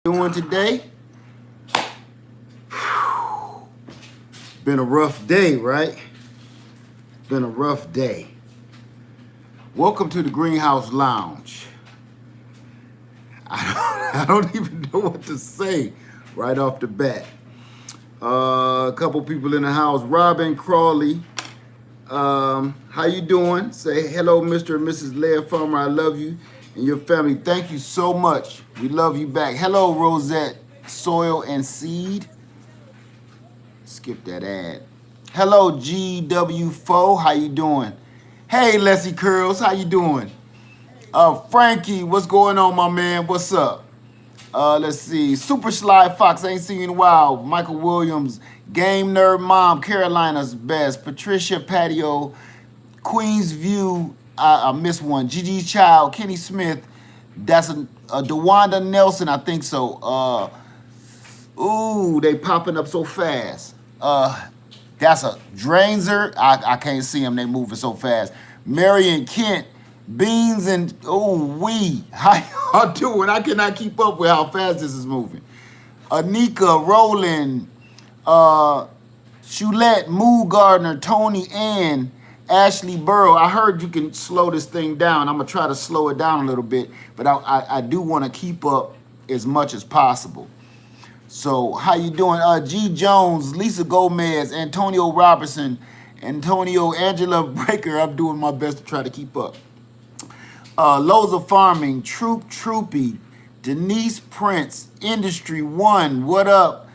Doing today? Been a rough day, right? Been a rough day. Welcome to the Greenhouse Lounge. I don't even know what to say right off the bat. A couple people in the house. Robin Crawley. How you doing? Say hello, Mr. and Mrs. Leah Farmer. I love you and your family. Thank you so much. We love you back. Hello, Rosette Soil and Seed. Skip that ad. Hello, GW4. How you doing? Hey, Leslie Curls. How you doing? Frankie, what's going on, my man? What's up? Let's see. Super Sly Fox. I ain't seen you in a while. Michael Williams. Game Nerd Mom. Carolina's Best. Patricia Patio. Queens View. I missed one. Gigi Child. Kenny Smith. That's a DeWanda Nelson. I think so. Ooh, they popping up so fast. That's a Drainzer. I can't see them. They moving so fast. Marion Kent. Beans and how y'all doing? I cannot keep up with how fast this is moving. Anika, Roland, Shulette, Moo Gardner, Tony, and Ashley Burrow. I heard you can slow this thing down. I'm gonna try to slow it down a little bit, but I do want to keep up as much as possible. So how you doing? G Jones, Lisa Gomez, Antonio Robertson, Angela Breaker. I'm doing my best to try to keep up. Lowe's of Farming, Troopy, Denise Prince, Industry One, what up?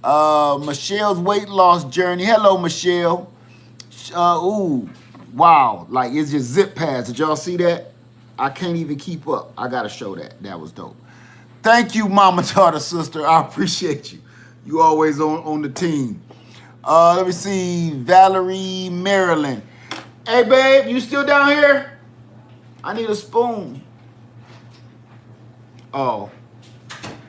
Michelle's Weight Loss Journey. Hello, Michelle. Wow, like it's just zip pads. Did y'all see that? I can't even keep up. I gotta show that. That was dope. Thank you, Mama Tartar Sister. I appreciate you. You always on the team. Let me see. Valerie Maryland. Hey, babe, you still down here? I need a spoon. Oh,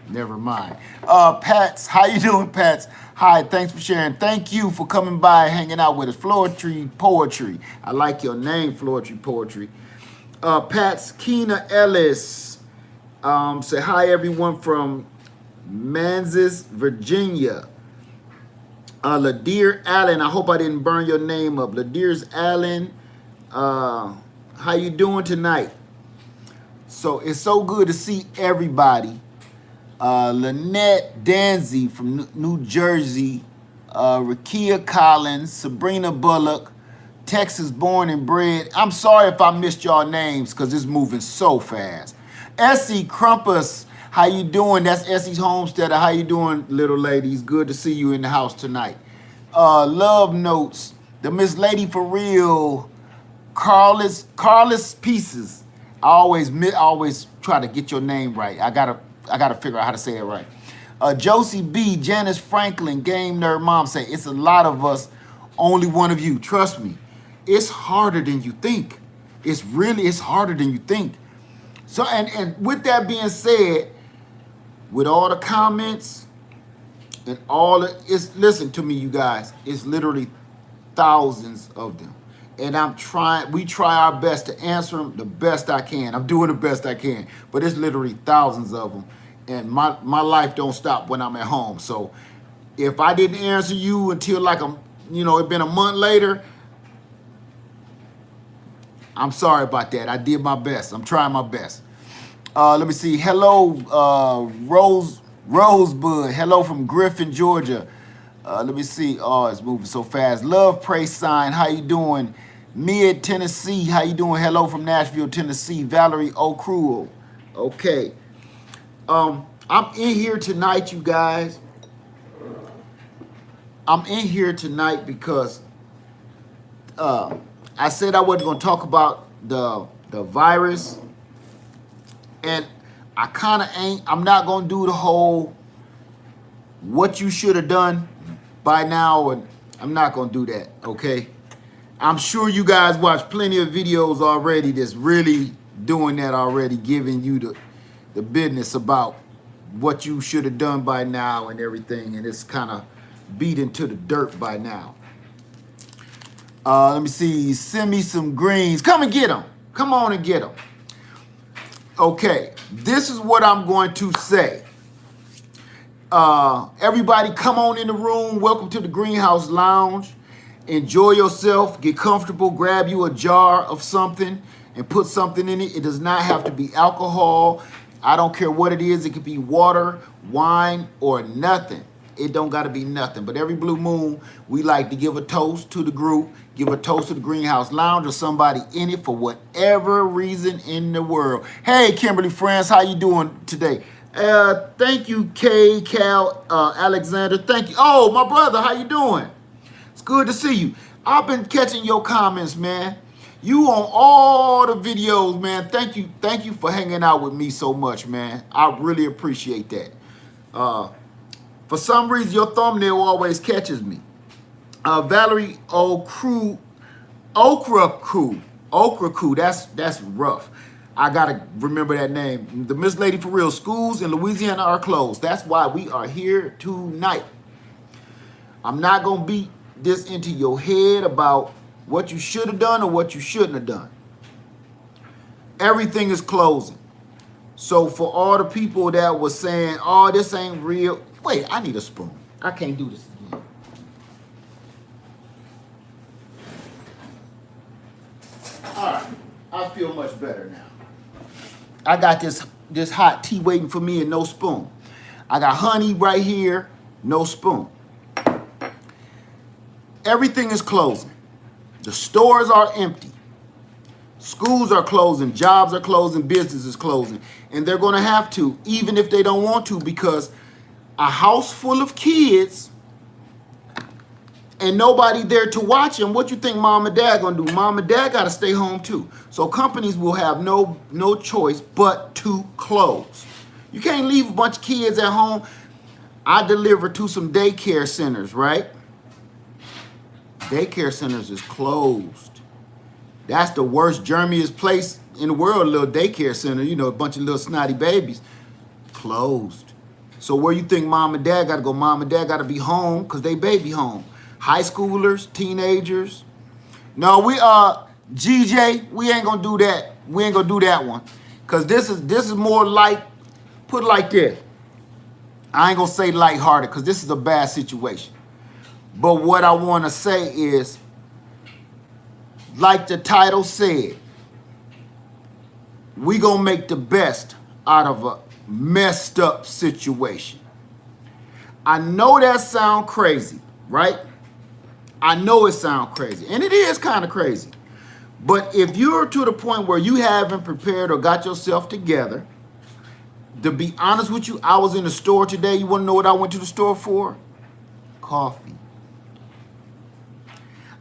never mind. Pats, how you doing, Pats? Hi, thanks for sharing. Thank you for coming by, hanging out with us. Floetry Poetry. I like your name, Floetry Poetry. Pats, Keena Ellis. Say hi, everyone from Manzis, Virginia. Ladeer Allen. I hope I didn't burn your name up. Ladeer's Allen. How you doing tonight? So it's so good to see everybody. Lynette Danzy from New Jersey, Rakia Collins, Sabrina Bullock, Texas born and bred. I'm sorry if I missed y'all names because it's moving so fast. Essie Crumpus, how you doing? That's Essie's Homesteader. How you doing, little ladies? Good to see you in the house tonight. Love Notes, the Miss Lady for Real, Carlos Pieces. I always try to get your name right. I gotta figure out how to say it right. Josie B, Janice Franklin, Game Nerd Mom say it's a lot of us, only one of you. Trust me, it's harder than you think. It's harder than you think. So and with that being said, with all the comments and all listen to me, you guys. It's literally thousands of them. And we try our best to answer them the best I can. I'm doing the best I can, but it's literally thousands of them. And my life don't stop when I'm at home. So if I didn't answer you until it's been a month later, I'm sorry about that. I did my best. I'm trying my best. Let me see. Hello, Rosebud. Hello from Griffin, Georgia. Let me see. Oh, it's moving so fast. Love, praise sign. How you doing? Mid Tennessee. How you doing? Hello from Nashville, Tennessee. Valerie O'Cruel. Okay. I'm in here tonight, you guys. I'm in here tonight because I said I wasn't going to talk about the virus, and I kind of ain't. I'm not going to do the whole what you should have done by now, and I'm not going to do that, okay? I'm sure you guys watch plenty of videos already that's really doing that already, giving you the business about what you should have done by now and everything, and it's kind of beat into the dirt by now. Let me see. Send me some greens. Come and get them. Come on and get them. Okay, this is what I'm going to say. Everybody come on in the room. Welcome to the Greenhouse Lounge. Enjoy yourself. Get comfortable. Grab you a jar of something and put something in it. It does not have to be alcohol. I don't care what it is. It could be water, wine, or nothing. It don't got to be nothing. But every blue moon, we like to give a toast to the group, give a toast to the Greenhouse Lounge or somebody in it for whatever reason in the world. Hey, Kimberly friends, how you doing today? Thank you, Kay, Cal, Alexander. Thank you. Oh, my brother, how you doing? It's good to see you. I've been catching your comments, man. You on all the videos, man. Thank you. Thank you for hanging out with me so much, man. I really appreciate that. For some reason, your thumbnail always catches me. Valerie Okra Crew. That's rough. I gotta remember that name. The Miss Lady for real. Schools in Louisiana are closed. That's why we are here tonight. I'm not gonna beat this into your head about what you should have done or what you shouldn't have done. Everything is closing. So for all the people that was saying, "Oh, this ain't real," wait, I need a spoon. I can't do this again. All right, I feel much better now. I got this hot tea waiting for me and no spoon. I got honey right here, no spoon. Everything is closing. The stores are empty. Schools are closing, jobs are closing, business is closing. And they're gonna have to, even if they don't want to, because a house full of kids and nobody there to watch them, what you think mom and dad gonna do? Mom and dad gotta stay home too. So companies will have no choice but to close. You can't leave a bunch of kids at home. I deliver to some daycare centers, right? Daycare centers is closed. That's the worst, germiest place in the world, a little daycare center, you know, a bunch of little snotty babies. Closed. So where you think mom and dad gotta go? Mom and dad gotta be home because they baby home. High schoolers, teenagers. No, GJ, we ain't gonna do that. We ain't gonna do that one. Cause this is more like, put it like this. I ain't gonna say lighthearted because this is a bad situation. But what I wanna say is, like the title said, we gonna make the best out of a messed up situation. I know that sound crazy, right? I know it sounds crazy, and it is kind of crazy. But if you're to the point where you haven't prepared or got yourself together, to be honest with you, I was in the store today. You want to know what I went to the store for? Coffee.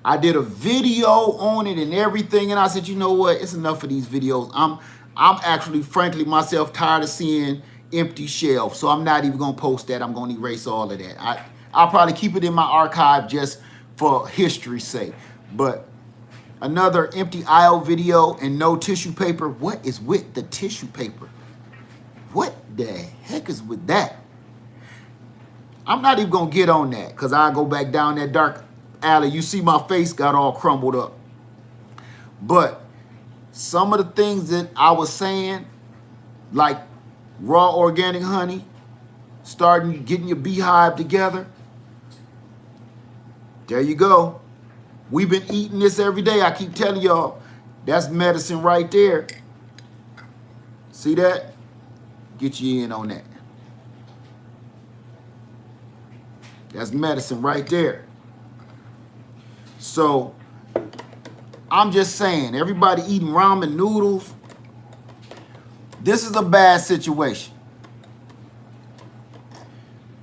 I did a video on it and everything, and I said, you know what? It's enough of these videos. I'm actually, frankly, myself tired of seeing empty shelves, so I'm not even gonna post that. I'm gonna erase all of that. I'll probably keep it in my archive just for history's sake. But another empty aisle video and no tissue paper. What is with the tissue paper? What the heck is with that? I'm not even gonna get on that because I'll go back down that dark alley. You see my face got all crumbled up. But some of the things that I was saying, like raw organic honey, getting your beehive together, there you go. We've been eating this every day. I keep telling y'all, that's medicine right there. See that? Get you in on that. That's medicine right there. So I'm just saying, everybody eating ramen noodles, this is a bad situation.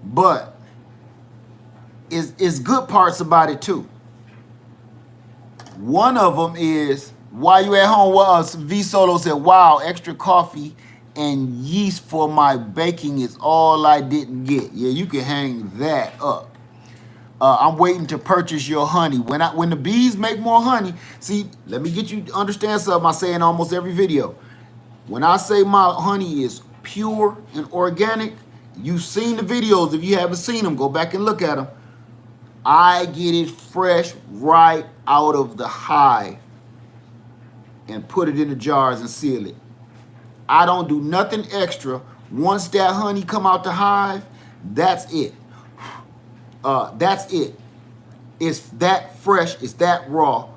But it's good parts about it too. One of them is, while you at home, V Solo said, wow, extra coffee and yeast for my baking is all I didn't get. Yeah, you can hang that up. I'm waiting to purchase your honey. When the bees make more honey, see, let me get you to understand something I say in almost every video. When I say my honey is pure and organic, you've seen the videos. If you haven't seen them, go back and look at them. I get it fresh right out of the hive and put it in the jars and seal it. I don't do nothing extra. Once that honey come out the hive, That's it. That's it. It's that fresh. It's that raw.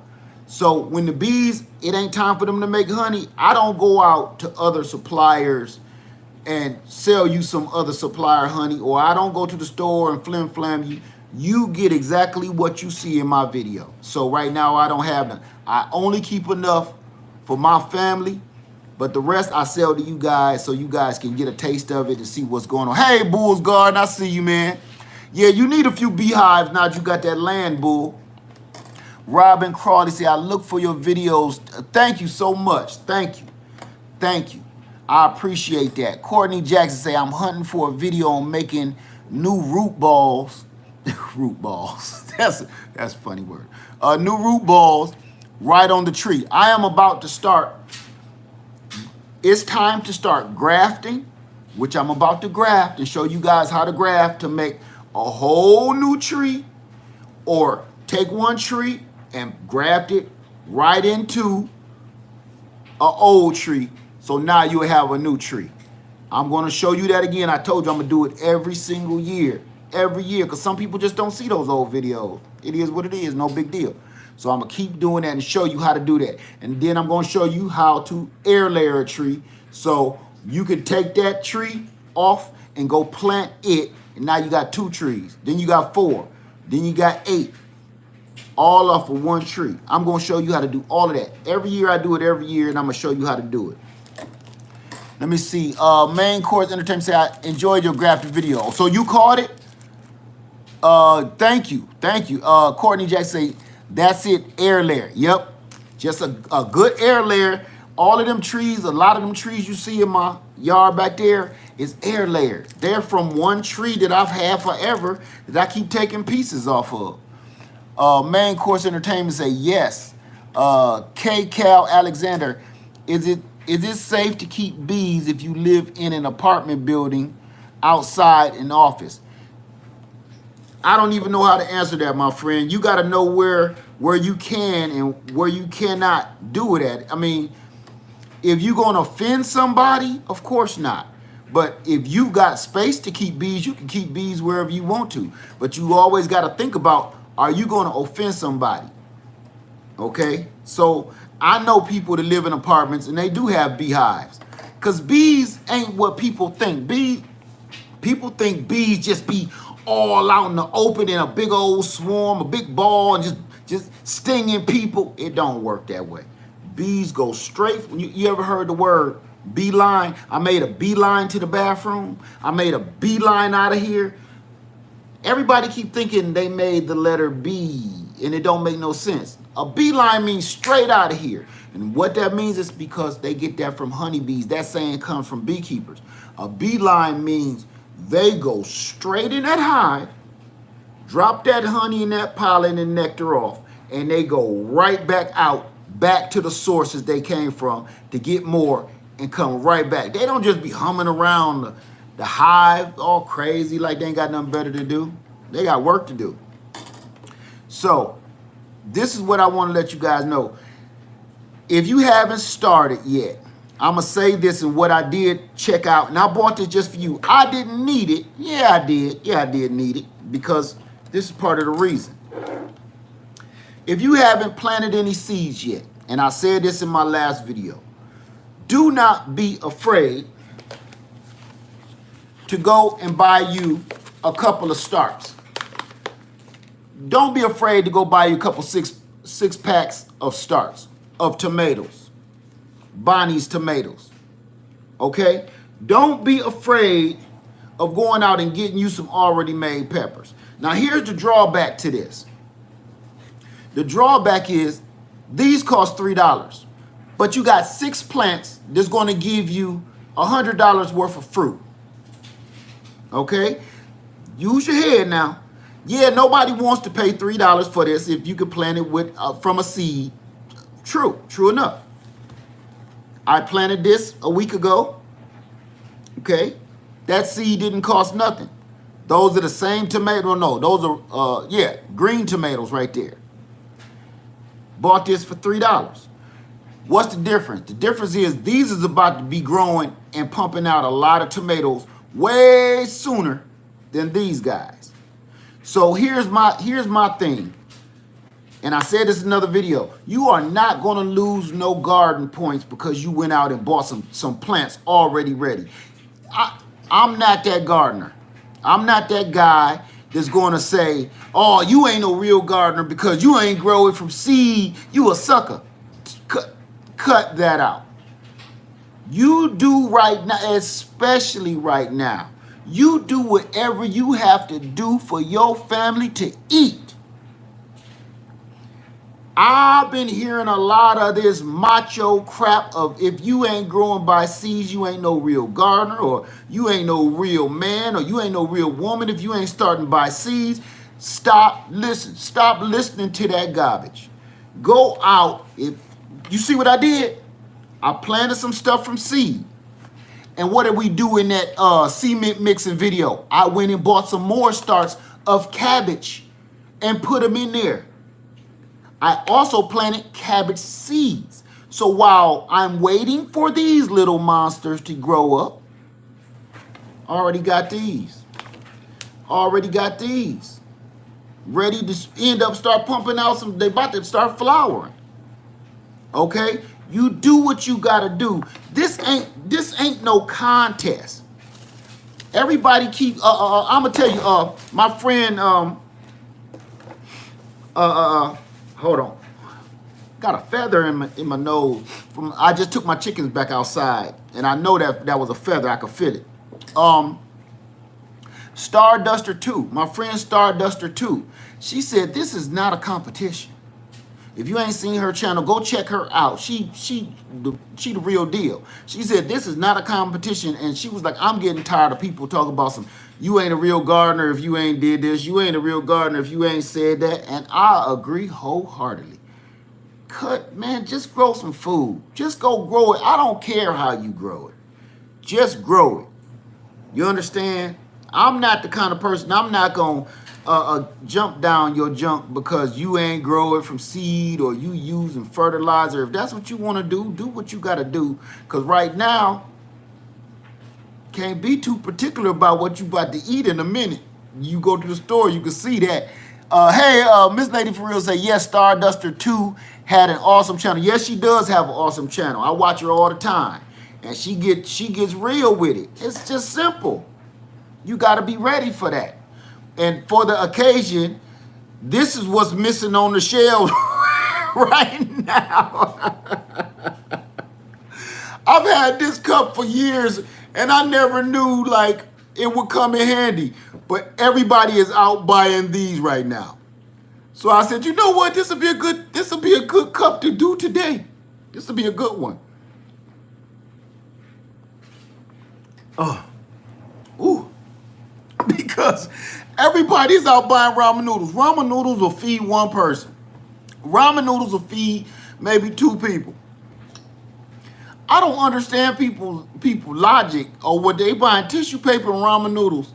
So when the bees, it ain't time for them to make honey, I don't go out to other suppliers and sell you some other supplier honey, or I don't go to the store and flim flam you. You get exactly what you see in my video. So right now I don't have none. I only keep enough for my family, but the rest I sell to you guys so you guys can get a taste of it and see what's going on. Hey, Bull's Garden, I see you, man. Yeah, you need a few beehives now that you got that land, Bull. Robin Crawley say, I look for your videos. Thank you so much. Thank you. Thank you. I appreciate that. Courtney Jackson say, I'm hunting for a video on making new root balls. Root balls. That's a funny word. New root balls right on the tree. I am about to start. It's time to start grafting, which I'm about to graft and show you guys how to graft to make a whole new tree, or take one tree and graft it right into an old tree. So now you have a new tree. I'm going to show you that again. I told you I'm going to do it every single year. Every year, because some people just don't see those old videos. It is what it is, no big deal. So I'm going to keep doing that and show you how to do that. And then I'm going to show you how to air layer a tree. So you can take that tree off and go plant it. And now you got 2 trees. Then you got 4. Then you got 8. All off of one tree. I'm going to show you how to do all of that. Every year I do it every year, and I'm going to show you how to do it. Let me see. Main Course Entertainment say, I enjoyed your graphic video. So you caught it? Thank you. Thank you. Courtney Jackson say, that's it, air layer. Yep. Just a good air layer. All of them trees, a lot of them trees you see in my yard back there is air layers. They're from one tree that I've had forever that I keep taking pieces off of. Main Course Entertainment say, yes. K. Cal Alexander, is it safe to keep bees if you live in an apartment building outside an office? I don't even know how to answer that, my friend. You got to know where you can and where you cannot do it at. I mean, if you're going to offend somebody, of course not. But if you got space to keep bees, you can keep bees wherever you want to. But you always got to think about, are you going to offend somebody? Okay? So I know people that live in apartments and they do have beehives. Because bees ain't what people think. People think bees just be all out in the open in a big old swarm, a big ball, and just stinging people. It don't work that way. Bees go straight. You ever heard the word beeline? I made a beeline to the bathroom. I made a beeline out of here. Everybody keep thinking they made the letter B, and it don't make no sense. A beeline means straight out of here. And what that means is because they get that from honeybees. That saying comes from beekeepers. A beeline means they go straight in that hive, drop that honey and that pollen and nectar off, and they go right back out, back to the sources they came from to get more and come right back. They don't just be humming around the hive all crazy like they ain't got nothing better to do. They got work to do. So this is what I want to let you guys know. If you haven't started yet, I'm going to say this and what I did check out. And I bought this just for you. I didn't need it. Yeah, I did. Yeah, I did need it because this is part of the reason. If you haven't planted any seeds yet, and I said this in my last video, do not be afraid to go and buy you a couple of starts. Don't be afraid to go buy you a couple six packs of starts of tomatoes. Bonnie's tomatoes. Okay? Don't be afraid of going out and getting you some already made peppers. Now here's the drawback to this. The drawback is these cost $3, but you got 6 plants that's going to give you $100 worth of fruit. Okay? Use your head now. Yeah, nobody wants to pay $3 for this if you could plant it with from a seed. True enough. I planted this a week ago. Okay? That seed didn't cost nothing. Those are the same tomato. No, those are, green tomatoes right there. Bought this for $3. What's the difference? The difference is these is about to be growing and pumping out a lot of tomatoes way sooner than these guys. So here's my thing. And I said this in another video. You are not going to lose no garden points because you went out and bought some plants already ready. I'm not that gardener. I'm not that guy that's going to say, oh, you ain't no real gardener because you ain't grow it from seed. You a sucker. Cut that out. You do right now, especially right now. You do whatever you have to do for your family to eat. I've been hearing a lot of this macho crap of if you ain't growing by seeds, you ain't no real gardener, or you ain't no real man, or you ain't no real woman if you ain't starting by seeds. Stop listening to that garbage. Go out. If you see what I did, I planted some stuff from seed. And what did we do in that cement mixing video? I went and bought some more starts of cabbage and put them in there. I also planted cabbage seeds. So while I'm waiting for these little monsters to grow up, already got these. Ready to end up start pumping out some, they about to start flowering. Okay? You do what you gotta do. This ain't no contest. Everybody keep I'ma tell you, my friend hold on. Got a feather in my nose. I just took my chickens back outside, and I know that was a feather. I could feel it. Starduster 2, my friend Starduster 2. She said this is not a competition. If you ain't seen her channel, go check her out. She the real deal. She said this is not a competition, and she was like, I'm getting tired of people talking about you ain't a real gardener if you ain't did this. You ain't a real gardener if you ain't said that. And I agree wholeheartedly. Man, just grow some food. Just go grow it. I don't care how you grow it. Just grow it. You understand? I'm not the kind of person, I'm not going to jump down your junk because you ain't grow it from seed or you using fertilizer. If that's what you want to do what you got to do. Because right now, can't be too particular about what you about to eat in a minute. You go to the store, you can see that. Hey, Miss Lady for Real say, yes, Starduster 2 had an awesome channel. Yes, she does have an awesome channel. I watch her all the time. And she gets real with it. It's just simple. You got to be ready for that. And for the occasion, this is what's missing on the shelves right now. I've had this cup for years, and I never knew like it would come in handy. But everybody is out buying these right now. So I said, you know what? This will be a good cup to do today. This will be a good one. Oh, ooh, because everybody's out buying ramen noodles. Ramen noodles will feed one person. Ramen noodles will feed maybe 2 people. I don't understand people logic or what they buying tissue paper and ramen noodles.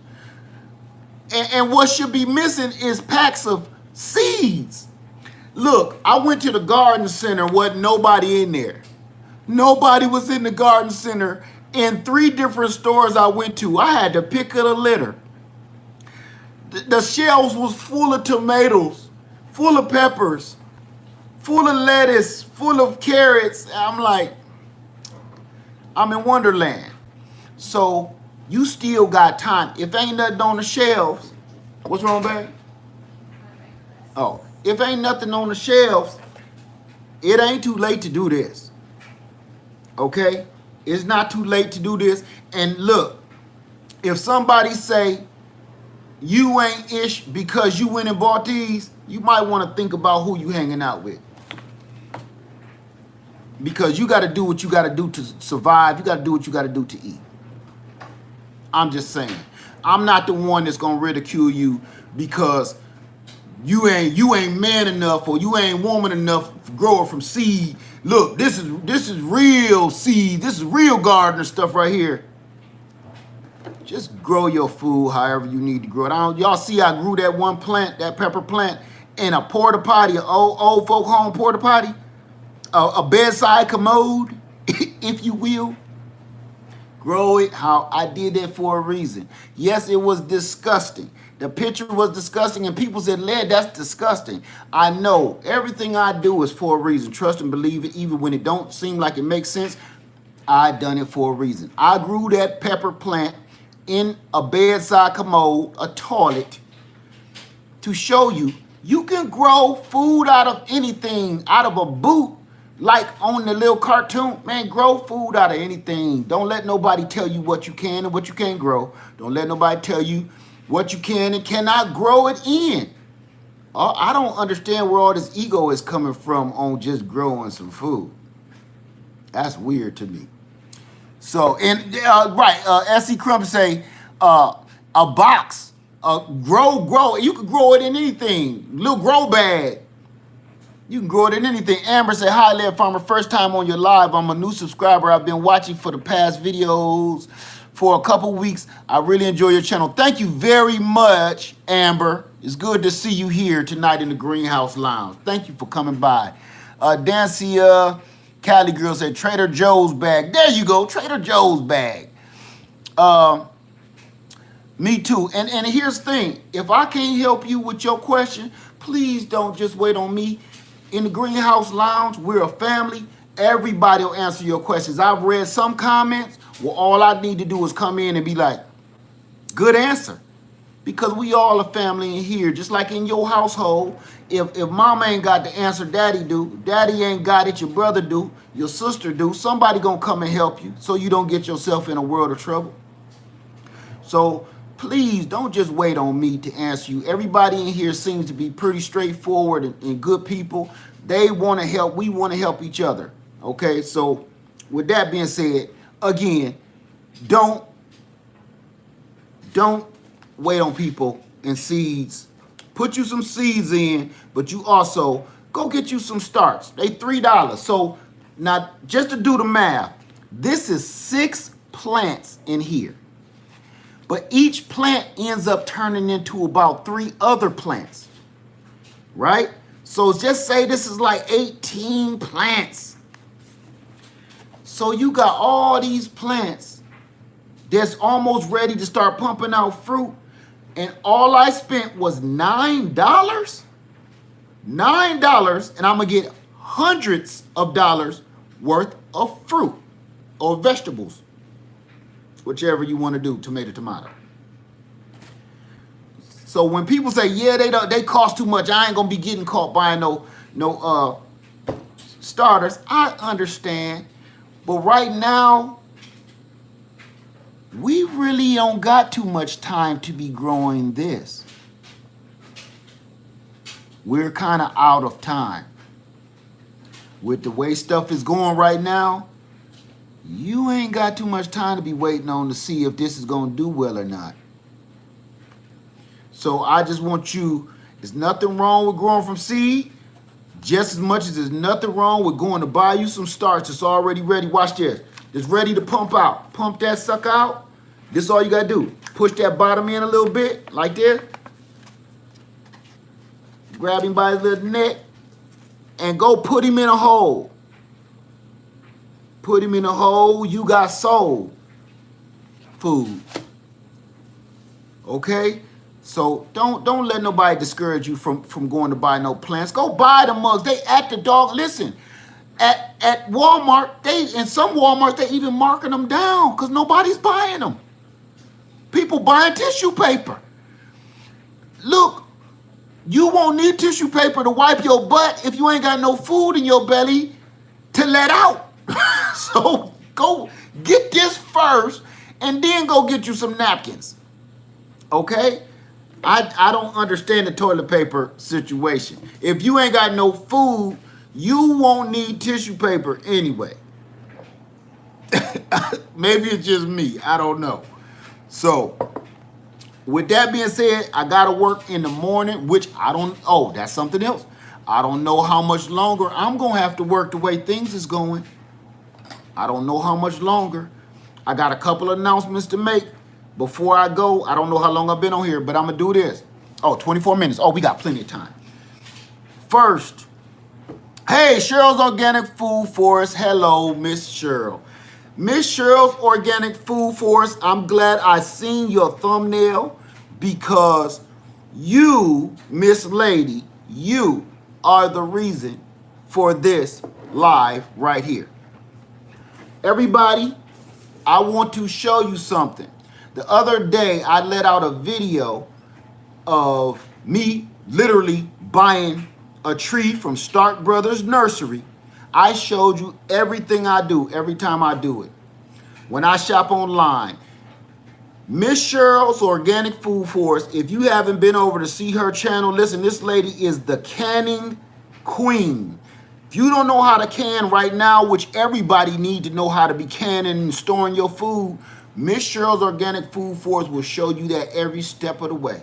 And what should be missing is packs of seeds. Look, I went to the garden center, wasn't nobody in there. Nobody was in the garden center. In 3 different stores I went to, I had to pick of the litter. The shelves was full of tomatoes, full of peppers, full of lettuce, full of carrots. I'm like, I'm in Wonderland. So you still got time. If ain't nothing on the shelves, what's wrong, babe? Oh, if ain't nothing on the shelves, it ain't too late to do this. Okay? It's not too late to do this. And look, if somebody say you ain't ish because you went and bought these, you might want to think about who you hanging out with. Because you got to do what you got to do to survive. You got to do what you got to do to eat. I'm just saying. I'm not the one that's going to ridicule you because you ain't man enough or you ain't woman enough grower from seed. Look, this is real seed. This is real gardener stuff right here. Just grow your food however you need to grow it. Y'all see I grew that one plant, that pepper plant, in a porta potty, an old folk home porta potty, a bedside commode, if you will. Grow it how I did that for a reason. Yes, it was disgusting. The picture was disgusting, and people said, "Led, that's disgusting." I know everything I do is for a reason. Trust and believe it, even when it don't seem like it makes sense. I done it for a reason. I grew that pepper plant in a bedside commode, a toilet, to show you you can grow food out of anything, out of a boot, like on the little cartoon. Man, grow food out of anything. Don't let nobody tell you what you can and what you can't grow. Don't let nobody tell you what you can and cannot grow it in. I don't understand where all this ego is coming from on just growing some food. That's weird to me. So, and right, S.E. Crump say, a box, grow. You can grow it in anything. Little grow bag. You can grow it in anything. Amber said, "Hi, Led Farmer. First time on your live. I'm a new subscriber. I've been watching for the past videos for a couple weeks. I really enjoy your channel." Thank you very much, Amber. It's good to see you here tonight in the Greenhouse Lounge. Thank you for coming by. Dancia Cali Girl said, "Trader Joe's bag." There you go, Trader Joe's bag. Me too. And here's the thing. If I can't help you with your question, please don't just wait on me. In the Greenhouse Lounge, we're a family. Everybody will answer your questions. I've read some comments where all I need to do is come in and be like, "Good answer." Because we all a family in here, just like in your household. If mama ain't got the answer, daddy do. If daddy ain't got it, your brother do. Your sister do. Somebody gonna come and help you so you don't get yourself in a world of trouble. So please don't just wait on me to answer you. Everybody in here seems to be pretty straightforward and good people. They want to help. We want to help each other. Okay, so with that being said, again, don't wait on people and seeds. Put you some seeds in, but you also go get you some starts. They $3. So now, just to do the math, this is 6 plants in here. But each plant ends up turning into about 3 other plants, right? So just say this is like 18 plants. So you got all these plants that's almost ready to start pumping out fruit. And all I spent was $9? $9, and I'm going to get hundreds of dollars worth of fruit or vegetables. Whichever you want to do, tomato. So when people say, "Yeah, they cost too much, I ain't gonna be getting caught buying no starters," I understand. But right now, we really don't got too much time to be growing this. We're kind of out of time. With the way stuff is going right now, you ain't got too much time to be waiting on to see if this is going to do well or not. So I just want you, there's nothing wrong with growing from seed, just as much as there's nothing wrong with going to buy you some starch that's already ready. Watch this. It's ready to pump out. Pump that sucker out. This is all you got to do. Push that bottom in a little bit, like this. Grab him by his little neck and go put him in a hole. Put him in a hole, you got soul food. Okay? So don't let nobody discourage you from going to buy no plants. Go buy the mugs. They at the dog. Listen, at Walmart, in some Walmart, they even marking them down because nobody's buying them. People buying tissue paper. Look, you won't need tissue paper to wipe your butt if you ain't got no food in your belly to let out. So go get this first and then go get you some napkins. Okay? I don't understand the toilet paper situation. If you ain't got no food, you won't need tissue paper anyway. Maybe it's just me. I don't know. So with that being said, I got to work in the morning, which that's something else. I don't know how much longer I'm going to have to work the way things is going. I don't know how much longer. I got a couple of announcements to make before I go. I don't know how long I've been on here, but I'm going to do this. 24 minutes. We got plenty of time. First, hey, Cheryl's Organic Food Forest. Hello, Miss Cheryl. Miss Cheryl's Organic Food Forest, I'm glad I seen your thumbnail because you, Miss Lady, you are the reason for this live right here. Everybody, I want to show you something. The other day, I let out a video of me literally buying a tree from Stark Brothers Nursery. I showed you everything I do every time I do it. When I shop online, Miss Cheryl's Organic Food Forest, if you haven't been over to see her channel, listen, this lady is the canning queen. If you don't know how to can right now, which everybody need to know how to be canning and storing your food, Miss Cheryl's Organic Food Forest will show you that every step of the way.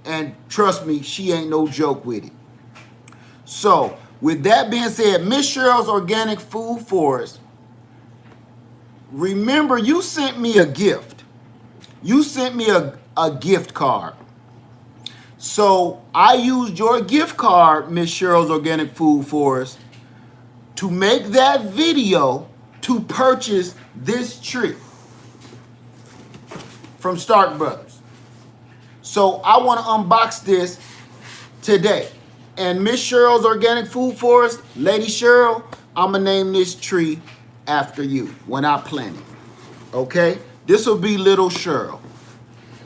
And trust me, she ain't no joke with it. So, with that being said, Miss Cheryl's Organic Food Forest, remember you sent me a gift. You sent me a gift card. So, I used your gift card, Miss Cheryl's Organic Food Forest, to make that video to purchase this tree from Stark Brothers. So I want to unbox this today. And Miss Cheryl's Organic Food Forest, Lady Cheryl, I'm going to name this tree after you when I plant it. Okay? This will be Little Cheryl.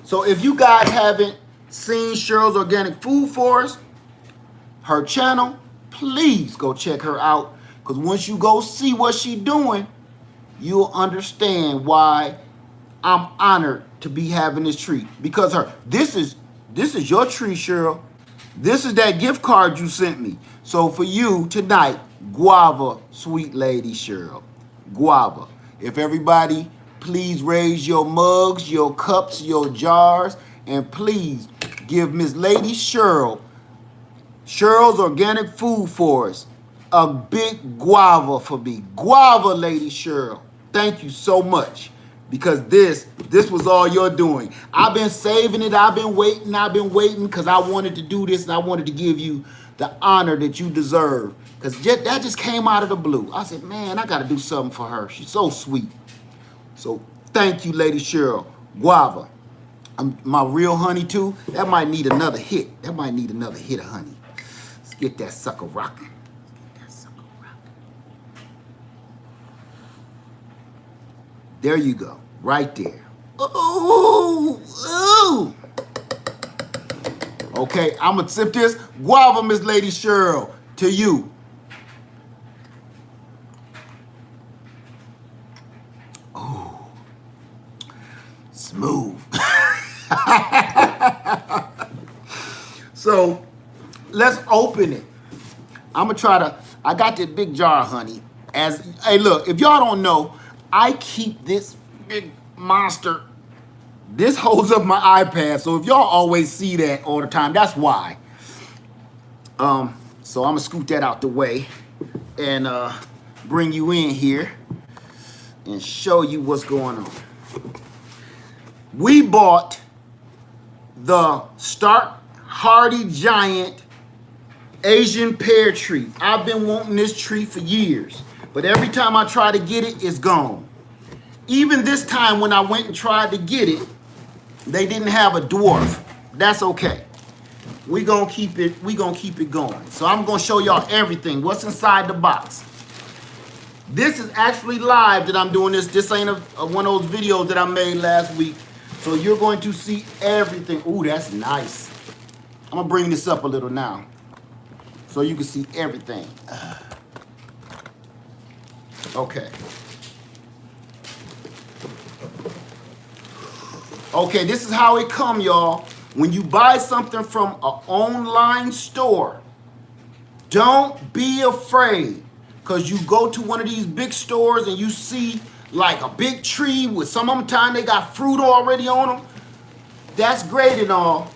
So if you guys haven't seen Cheryl's Organic Food Forest, her channel, please go check her out. Because once you go see what she's doing, you'll understand why I'm honored to be having this tree. Because this is your tree, Cheryl. This is that gift card you sent me. So for you tonight, guava, sweet Lady Cheryl. Guava. If everybody, please raise your mugs, your cups, your jars, and please give Miss Lady Cheryl, Cheryl's Organic Food Forest, a big guava for me. Guava, Lady Cheryl. Thank you so much. Because this was all you're doing. I've been saving it. I've been waiting because I wanted to do this and I wanted to give you the honor that you deserve. Because that just came out of the blue. I said, man, I got to do something for her. She's so sweet. So thank you, Lady Cheryl. Guava. My real honey, too, that might need another hit. That might need another hit of honey. Let's get that sucker rocking. There you go, right there. Ooh, ooh. Okay, I'm gonna sip this guava, Miss Lady Cheryl, to you. Ooh, smooth. So, let's open it. I'm gonna try to, I got this big jar of honey. Hey, look, if y'all don't know, I keep this big monster. This holds up my iPad, so if y'all always see that all the time, that's why. So I'm gonna scoot that out the way and bring you in here and show you what's going on. We bought the Stark Hardy Giant Asian pear tree. I've been wanting this tree for years. But every time I try to get it, it's gone. Even this time when I went and tried to get it, they didn't have a dwarf. That's okay. We gonna keep it going. So I'm gonna show y'all everything. What's inside the box. This is actually live that I'm doing this. This ain't one of those videos that I made last week. So you're going to see everything. Ooh, that's nice. I'm gonna bring this up a little now so you can see everything. Okay. Okay, this is how it come, y'all. When you buy something from an online store, don't be afraid. Because you go to one of these big stores and you see like a big tree with some of them they got fruit already on them. That's great and all.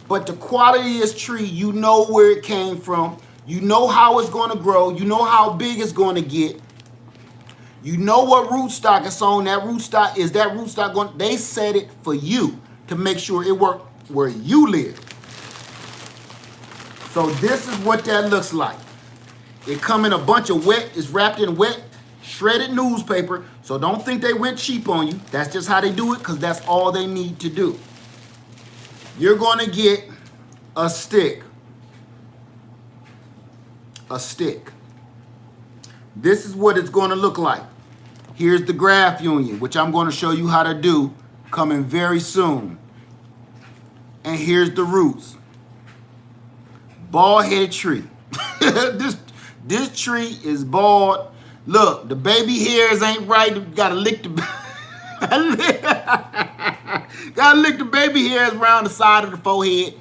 But the quality of this tree, you know where it came from. You know how it's going to grow. You know how big it's going to get. You know what rootstock it's on. That rootstock going? They set it for you to make sure it works where you live. So this is what that looks like. It come in a bunch of wet. It's wrapped in wet shredded newspaper. So don't think they went cheap on you. That's just how they do it because that's all they need to do. You're going to get a stick. A stick. This is what it's going to look like. Here's the graph union, which I'm going to show you how to do coming very soon. And here's the roots. Bald-headed tree. This tree is bald. Look, the baby hairs ain't right. You gotta lick the gotta lick the baby hairs around the side of the forehead.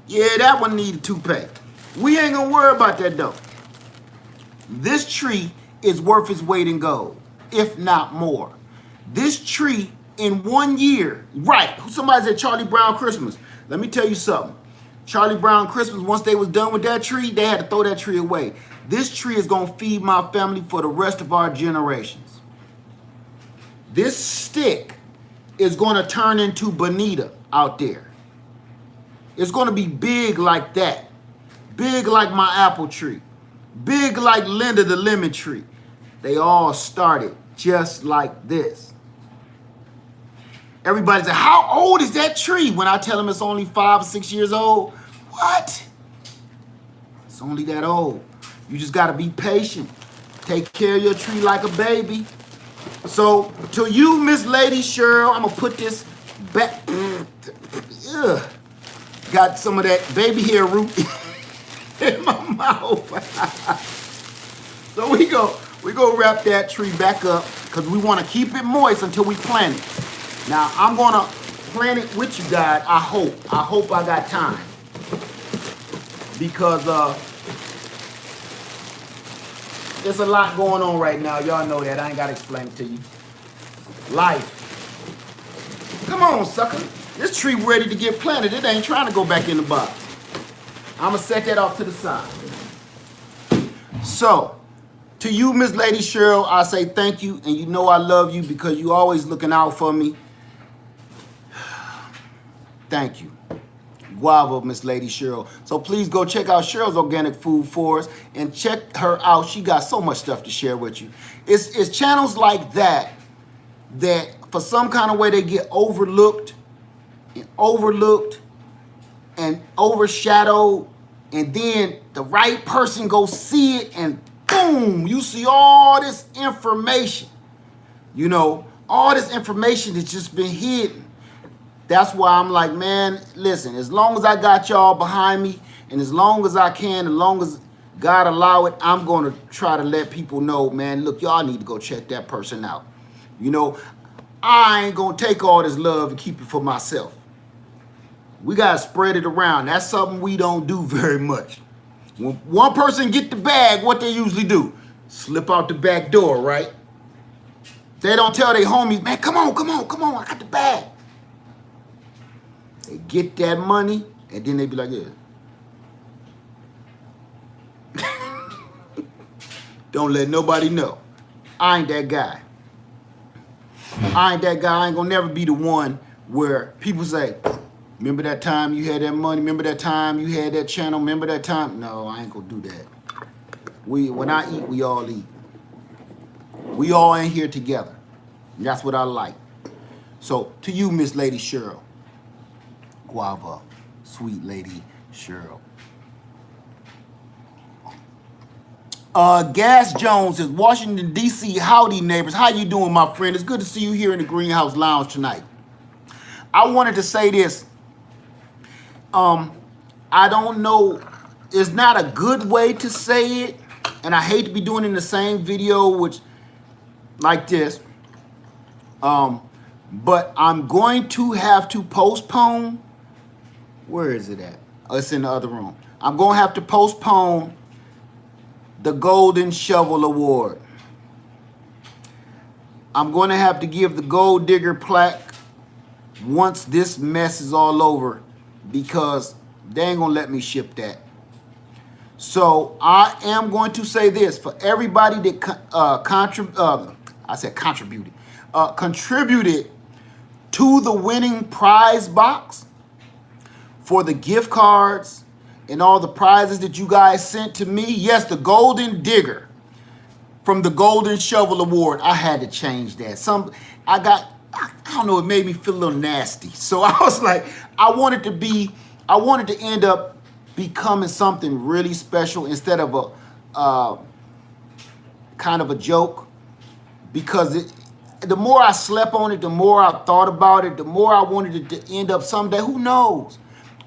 Yeah, that one need a toupee. We ain't gonna worry about that though. This tree is worth its weight in gold, if not more. This tree in 1 year, right? Somebody said Charlie Brown Christmas. Let me tell you something. Charlie Brown Christmas, once they was done with that tree, they had to throw that tree away. This tree is going to feed my family for the rest of our generations. This stick is going to turn into bonita out there. It's going to be big like that. Big like my apple tree. Big like Linda the lemon tree. They all started just like this. Everybody said, how old is that tree? When I tell them it's only 5 or 6 years old. What? It's only that old. You just got to be patient. Take care of your tree like a baby. So, to you, Miss Lady Cheryl, I'm going to put this back. Ugh. Got some of that baby hair root in my mouth. So, we go wrap that tree back up because we want to keep it moist until we plant it. Now, I'm going to plant it with you guys, I hope. I hope I got time. Because there's a lot going on right now. Y'all know that. I ain't got to explain it to you. Life. Come on, sucker. This tree ready to get planted. It ain't trying to go back in the box. I'm going to set that off to the side. So, to you, Miss Lady Cheryl, I say thank you. And you know I love you because you always looking out for me. Thank you. Guava, Miss Lady Cheryl. So please go check out Cheryl's Organic Food Forest and check her out. She got so much stuff to share with you. It's channels like that for some kind of way they get overlooked and overshadowed, and then the right person go see it and boom, you see all this information. You know, all this information that's just been hidden. That's why I'm like, man, listen, as long as I got y'all behind me and as long as I can, as long as God allow it, I'm going to try to let people know, man, look, y'all need to go check that person out. You know, I ain't going to take all this love and keep it for myself. We got to spread it around. That's something we don't do very much. When one person get the bag, what they usually do? Slip out the back door, right? They don't tell their homies, man, come on, I got the bag. They get that money, and then they be like, yeah. Don't let nobody know. I ain't that guy. I ain't that guy. I ain't gonna never be the one where people say, remember that time you had that money? Remember that time you had that channel? Remember that time? No, I ain't gonna do that. When I eat, we all eat. We all in here together. And that's what I like. So, to you, Miss Lady Cheryl. Guava, sweet Lady Cheryl. Gas Jones is Washington, D.C. Howdy, neighbors. How you doing, my friend? It's good to see you here in the Greenhouse Lounge tonight. I wanted to say this. I don't know. It's not a good way to say it. And I hate to be doing it in the same video, which like this. But I'm going to have to postpone. Where is it at? Oh, it's in the other room. I'm going to have to postpone the Golden Shovel Award. I'm going to have to give the Gold Digger plaque once this mess is all over because they ain't going to let me ship that. So I am going to say this for everybody that contributed to the winning prize box for the gift cards and all the prizes that you guys sent to me. Yes, the Golden Digger. from the Golden Shovel Award. I had to change that. I don't know, it made me feel a little nasty. So I was like, I wanted to end up becoming something really special instead of a kind of a joke, because the more I slept on it, the more I thought about it, the more I wanted it to end up someday. Who knows?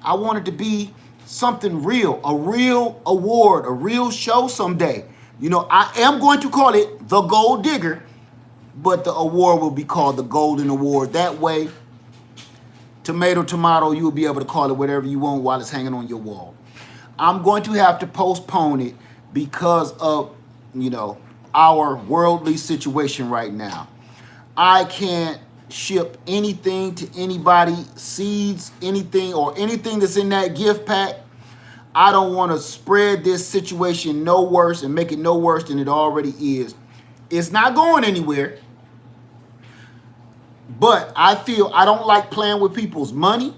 I wanted to be something real, a real award, a real show someday. You know, I am going to call it the Gold Digger, but the award will be called the Golden Award. That way, tomato, tomato, you'll be able to call it whatever you want while it's hanging on your wall. I'm going to have to postpone it because of, you know, our worldly situation right now. I can't ship anything to anybody, seeds, anything, or anything that's in that gift pack. I don't want to spread this situation no worse and make it no worse than it already is. It's not going anywhere. But I feel I don't like playing with people's money.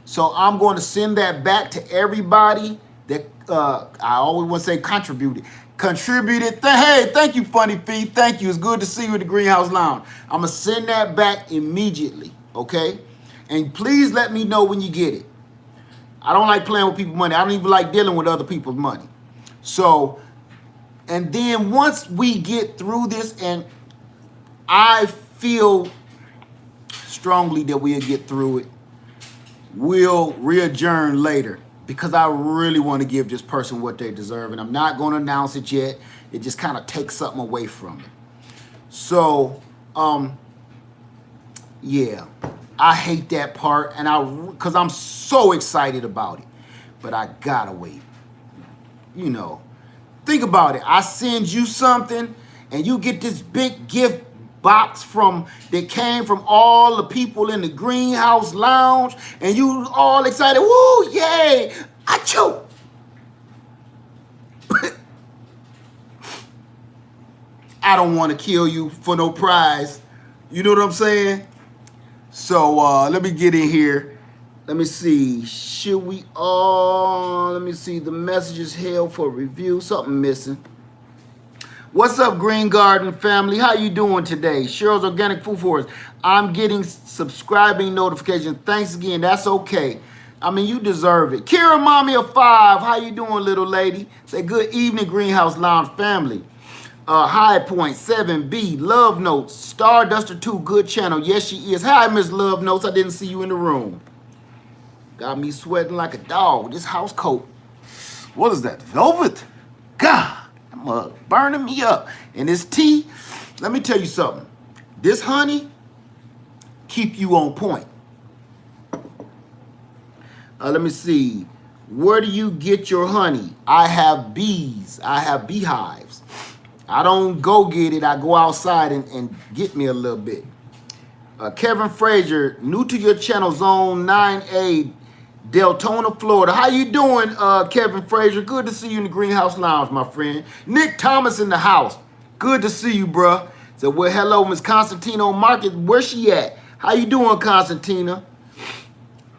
So I'm going to send that back to everybody that I always want to say contributed. Hey, thank you, Funny Feet. Thank you. It's good to see you at the Greenhouse Lounge. I'm going to send that back immediately, okay? And please let me know when you get it. I don't like playing with people's money. I don't even like dealing with other people's money. So, and then once we get through this, and I feel strongly that we'll get through it, we'll re-adjourn later, because I really want to give this person what they deserve, and I'm not going to announce it yet. It just kind of takes something away from it. So, yeah, I hate that part, and because I'm so excited about it, but I gotta wait. You know, think about it. I send you something, and you get this big gift box that came from all the people in the Greenhouse Lounge, and you all excited. Woo, yay! I choke. I don't want to kill you for no prize. You know what I'm saying? So let me get in here. Let me see. Should we all? Let me see. The messages held for review. Something missing. What's up, Green Garden family? How you doing today? Cheryl's Organic Food Forest. I'm getting subscribing notifications. Thanks again. That's okay. I mean, you deserve it. Kira, mommy of 5. How you doing, little lady? Say good evening, Greenhouse Lounge family. High Point 7B, Love Notes, Starduster 2, good channel. Yes, she is. Hi, Miss Love Notes. I didn't see you in the room. Got me sweating like a dog. This house coat. What is that? Velvet? God. Burning me up. And this tea, let me tell you something. This honey keep you on point. Let me see. Where do you get your honey? I have bees. I have beehives. I don't go get it. I go outside and get me a little bit. Kevin Frazier, new to your channel, Zone 9A, Deltona, Florida. How you doing, Kevin Frazier? Good to see you in the Greenhouse Lounge, my friend. Nick Thomas in the house. Good to see you, bruh. So, well, hello, Miss Constantino Market. Where's she at? How you doing, Constantina?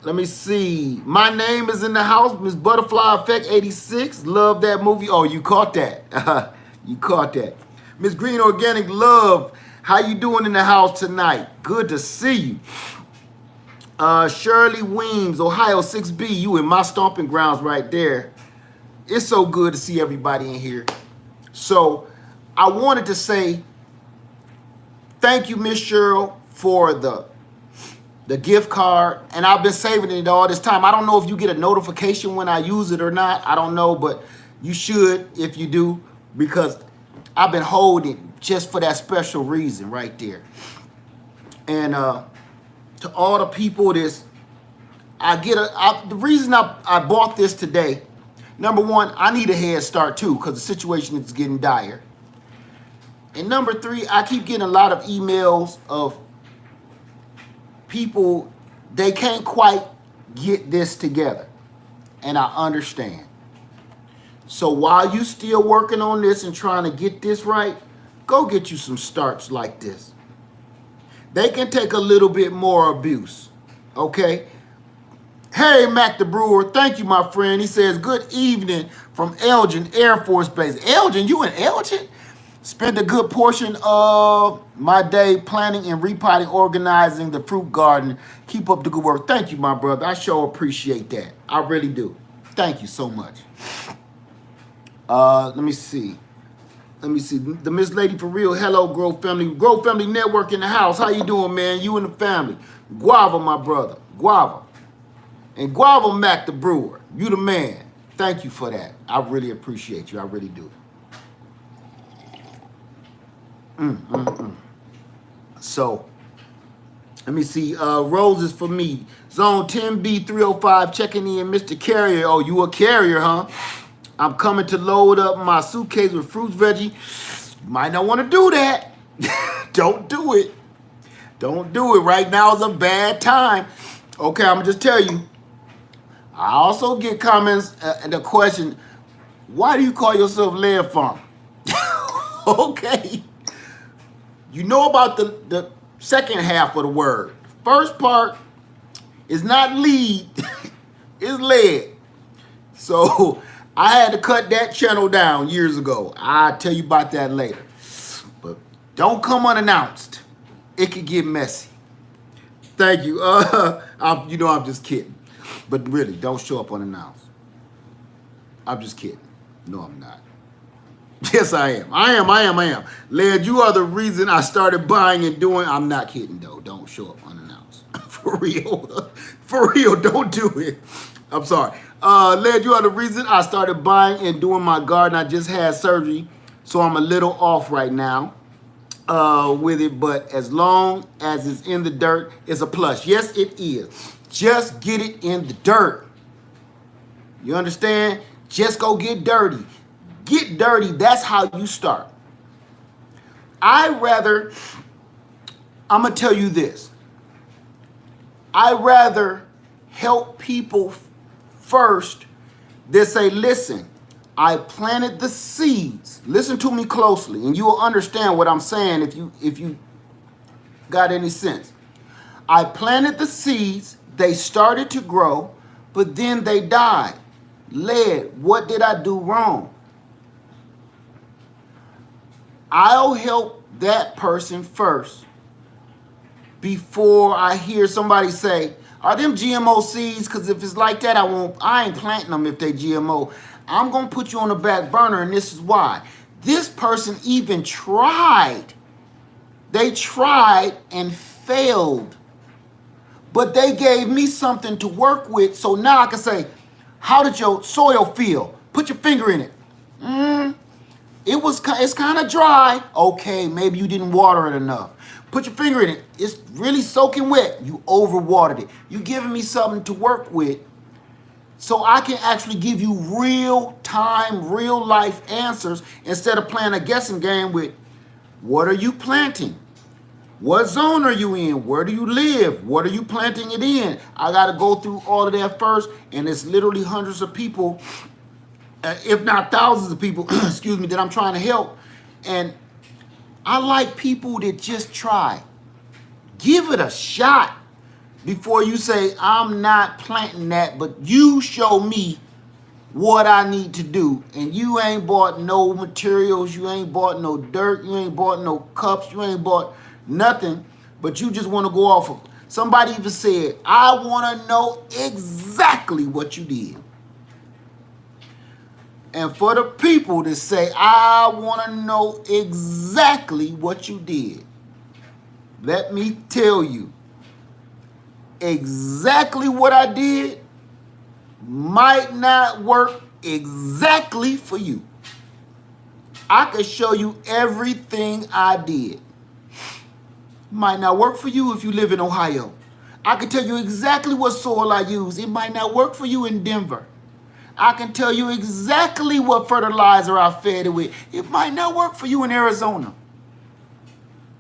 Let me see. My name is in the house. Miss Butterfly Effect 86. Love that movie. Oh, you caught that. You caught that. Miss Green Organic Love. How you doing in the house tonight? Good to see you. Shirley Weems, Ohio 6B. You in my stomping grounds right there. It's so good to see everybody in here. So I wanted to say thank you, Miss Cheryl, for the gift card. And I've been saving it all this time. I don't know if you get a notification when I use it or not. I don't know, but you should if you do, because I've been holding just for that special reason right there. And to all the people the reason I bought this today, number one, I need a head start too, because the situation is getting dire. And number 3, I keep getting a lot of emails of people, they can't quite get this together. And I understand. So while you still working on this and trying to get this right, go get you some starts like this. They can take a little bit more abuse, okay? Hey, Mac the Brewer, thank you, my friend. He says, good evening from Elgin Air Force Base. Elgin, you in Elgin? Spend a good portion of my day planning and repotting, organizing the fruit garden. Keep up the good work. Thank you, my brother. I sure appreciate that. I really do. Thank you so much. Let me see. Let me see. The Miss Lady for real. Hello, Growth Family. Growth Family Network in the house. How you doing, man? You and the family. Guava, my brother. Guava. And Guava Mac the brewer. You the man. Thank you for that. I really appreciate you. I really do. So, let me see. Roses for me. Zone 10B 305 checking in. Mr. Carrier. Oh, you a carrier, huh? I'm coming to load up my suitcase with fruits, veggie. You might not want to do that. Don't do it. Don't do it. Right now is a bad time. Okay, I'm going to just tell you. I also get comments and the question, why do you call yourself Lead Farm? Okay. You know about the second half of the word. First part is not lead, it's lead. So I had to cut that channel down years ago. I'll tell you about that later. But don't come unannounced. It could get messy. Thank you. I'm just kidding. But really, don't show up unannounced. I'm just kidding. No, I'm not. Yes, I am. I am. Led, you are the reason I started buying and doing. I'm not kidding, though. Don't show up unannounced. For real. For real, don't do it. I'm sorry. Led, you are the reason I started buying and doing my garden. I just had surgery, so I'm a little off right now with it. But as long as it's in the dirt, it's a plus. Yes, it is. Just get it in the dirt. You understand? Just go get dirty. Get dirty. That's how you start. I'm going to tell you this. I rather help people first than say, listen, I planted the seeds. Listen to me closely and you will understand what I'm saying if you got any sense. I planted the seeds. They started to grow, but then they died. Led, what did I do wrong? I'll help that person first before I hear somebody say, are them GMO seeds? Because if it's like that, I ain't planting them if they GMO. I'm going to put you on the back burner, and this is why. This person even tried. They tried and failed. But they gave me something to work with, so now I can say, how did your soil feel? Put your finger in it. It's kind of dry. Okay, maybe you didn't water it enough. Put your finger in it. It's really soaking wet. You overwatered it. You giving me something to work with so I can actually give you real time, real life answers instead of playing a guessing game with what are you planting? What zone are you in? Where do you live? What are you planting it in? I got to go through all of that first, and it's literally hundreds of people, if not thousands of people, excuse me, that I'm trying to help. And I like people that just try. Give it a shot before you say, I'm not planting that, but you show me what I need to do. And you ain't bought no materials, you ain't bought no dirt, you ain't bought no cups, you ain't bought nothing, but you just want to go off of. Somebody even said, I want to know exactly what you did. And for the people that say, I want to know exactly what you did, let me tell you, exactly what I did might not work exactly for you. I can show you everything I did. Might not work for you if you live in Ohio. I can tell you exactly what soil I use. It might not work for you in Denver. I can tell you exactly what fertilizer I fed it with. It might not work for you in Arizona.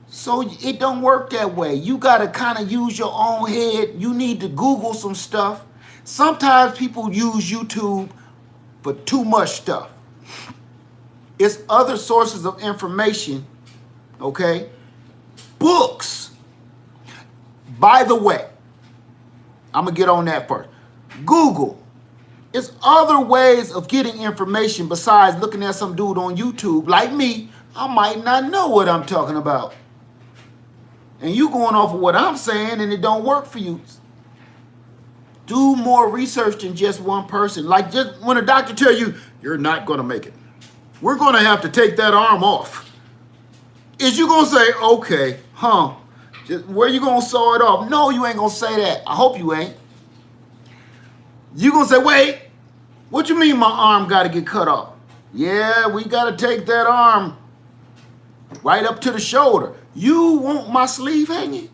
So it don't work that way. You got to kind of use your own head. You need to Google some stuff. Sometimes people use YouTube for too much stuff. It's other sources of information, okay? Books. By the way, I'm going to get on that first. Google. It's other ways of getting information besides looking at some dude on YouTube like me I might not know what I'm talking about. And you going off of what I'm saying and it don't work for you. Do more research than just one person. Like just when a doctor tell you, you're not going to make it. We're going to have to take that arm off. Is you going to say, okay, where you going to saw it off? No, you ain't going to say that. I hope you ain't. You going to say, wait, what you mean my arm got to get cut off? Yeah, we got to take that arm right up to the shoulder. You want my sleeve hanging?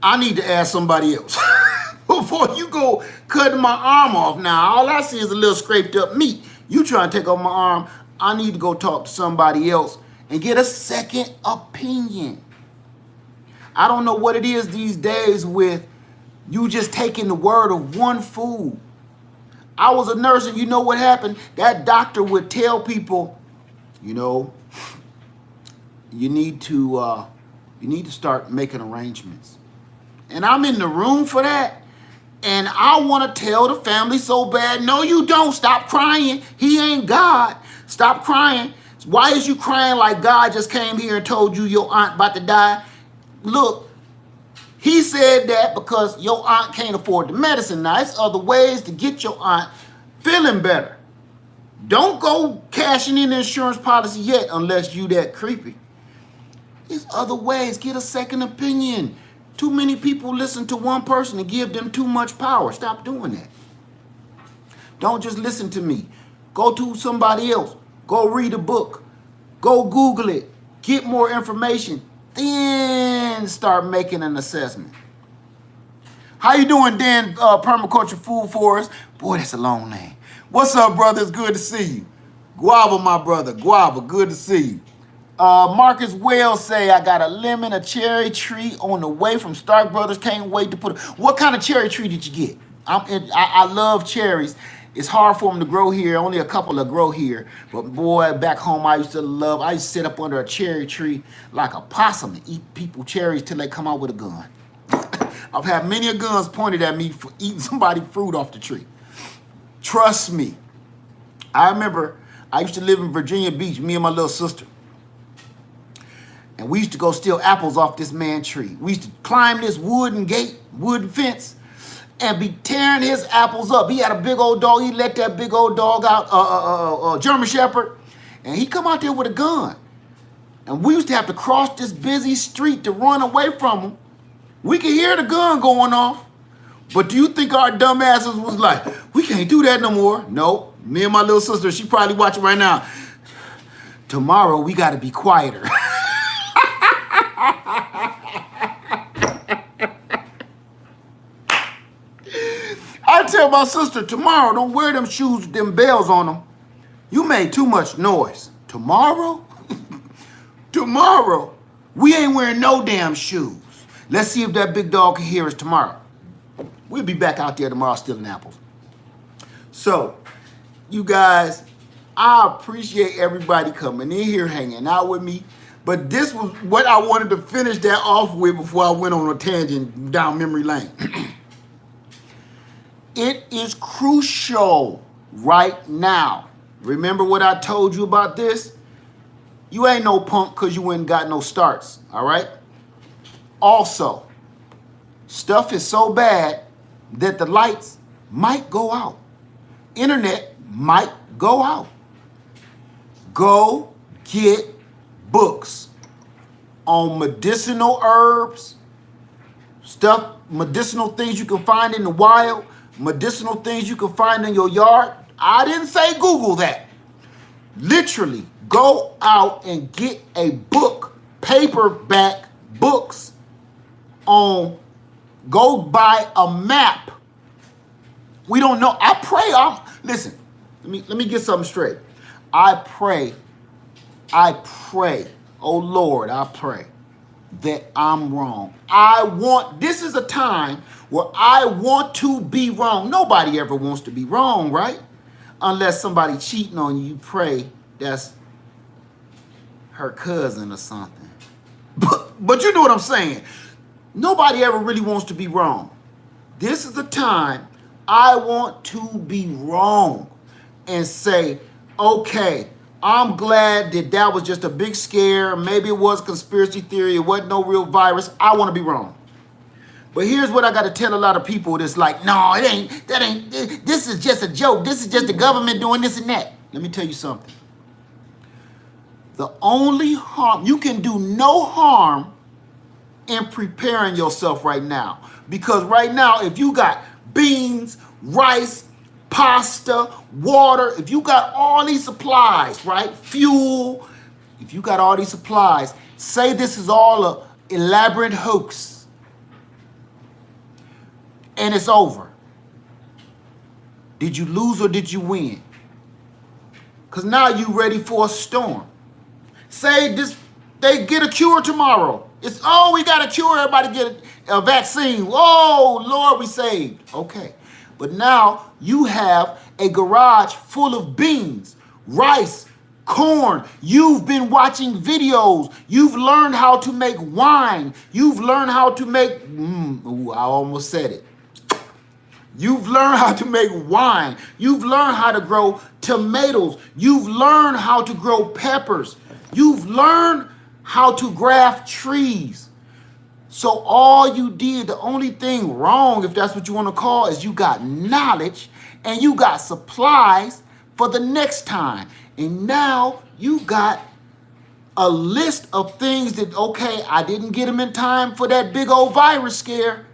I need to ask somebody else. Before you go cutting my arm off. Now, all I see is a little scraped up meat. You trying to take off my arm. I need to go talk to somebody else and get a second opinion. I don't know what it is these days with you just taking the word of one fool. I was a nurse, and you know what happened? That doctor would tell people, you need to start making arrangements. And I'm in the room for that. And I want to tell the family so bad, no, you don't. Stop crying. He ain't God. Stop crying. Why is you crying like God just came here and told you your aunt about to die? Look, he said that because your aunt can't afford the medicine. Now, there's other ways to get your aunt feeling better. Don't go cashing in the insurance policy yet unless you that creepy. There's other ways. Get a second opinion. Too many people listen to one person and give them too much power. Stop doing that. Don't just listen to me. Go to somebody else. Go read a book. Go Google it. Get more information. Then start making an assessment. How you doing, Dan? Permaculture Food Forest. Boy, that's a long name. What's up, brother? It's good to see you. Guava, my brother. Guava, good to see you. Marcus Wells say, I got a lemon, a cherry tree on the way from Stark Brothers. Can't wait to put it. What kind of cherry tree did you get? I love cherries. It's hard for them to grow here. Only a couple that grow here. But boy, back home, I used to sit up under a cherry tree like a possum and eat people cherries till they come out with a gun. I've had many a guns pointed at me for eating somebody's fruit off the tree. Trust me. I remember I used to live in Virginia Beach, me and my little sister. And we used to go steal apples off this man's tree. We used to climb this wooden fence, and be tearing his apples up. He had a big old dog. He let that big old dog out, German Shepherd, and he come out there with a gun. And we used to have to cross this busy street to run away from him. We could hear the gun going off, but do you think our dumb asses was like, we can't do that no more? No. Me and my little sister, she probably watching right now. Tomorrow, we got to be quieter. I tell my sister, tomorrow, don't wear them shoes with them bells on them. You made too much noise. Tomorrow? Tomorrow, we ain't wearing no damn shoes. Let's see if that big dog can hear us tomorrow. We'll be back out there tomorrow stealing apples. So, you guys, I appreciate everybody coming in here, hanging out with me. But this was what I wanted to finish that off with before I went on a tangent down memory lane. It is crucial right now. Remember what I told you about this? You ain't no punk because you ain't got no starts, all right? Also, stuff is so bad that the lights might go out. Internet might go out. Go get books on medicinal herbs, medicinal things you can find in the wild, medicinal things you can find in your yard. I didn't say Google that. Literally, go out and get a book, paperback books on, go buy a map. We don't know. I pray, listen, let me get something straight. I pray, oh Lord, I pray that I'm wrong. This is a time where I want to be wrong. Nobody ever wants to be wrong, right? Unless somebody cheating on you, you pray that's her cousin or something. But you know what I'm saying. Nobody ever really wants to be wrong. This is the time I want to be wrong and say, okay, I'm glad that that was just a big scare. Maybe it was conspiracy theory. It wasn't no real virus. I want to be wrong. But here's what I got to tell a lot of people that's like, no, it ain't, that ain't, this is just a joke. This is just the government doing this and that. Let me tell you something. The only harm, you can do no harm in preparing yourself right now. Because right now, if you got beans, rice, pasta, water, if you got all these supplies, right? Fuel, if you got all these supplies, say this is all a elaborate hoax and it's over. Did you lose or did you win? Because now you ready for a storm. Say this, they get a cure tomorrow. It's, oh, we got a cure, everybody get a vaccine. Oh, Lord, we saved. Okay. But now you have a garage full of beans, rice, corn. You've been watching videos. You've learned how to make wine. You've learned how to make, I almost said it. You've learned how to make wine. You've learned how to grow tomatoes. You've learned how to grow peppers. You've learned how to graft trees. So all you did, the only thing wrong, if that's what you want to call, is you got knowledge and you got supplies for the next time. And now you got a list of things that, okay, I didn't get them in time for that big old virus scare.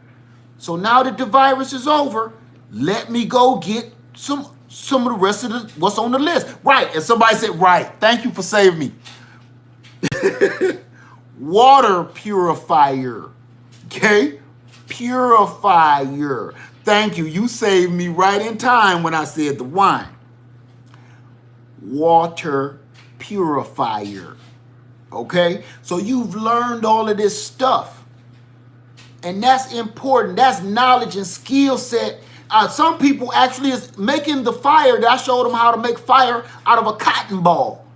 So now that the virus is over, let me go get some of the rest of what's on the list. Right, and somebody said, right, thank you for saving me. Water purifier, okay? Purifier. Thank you. You saved me right in time when I said the wine. Water purifier, okay? So you've learned all of this stuff. And that's important. That's knowledge and skill set. Some people actually is making the fire. I showed them how to make fire out of a cotton ball.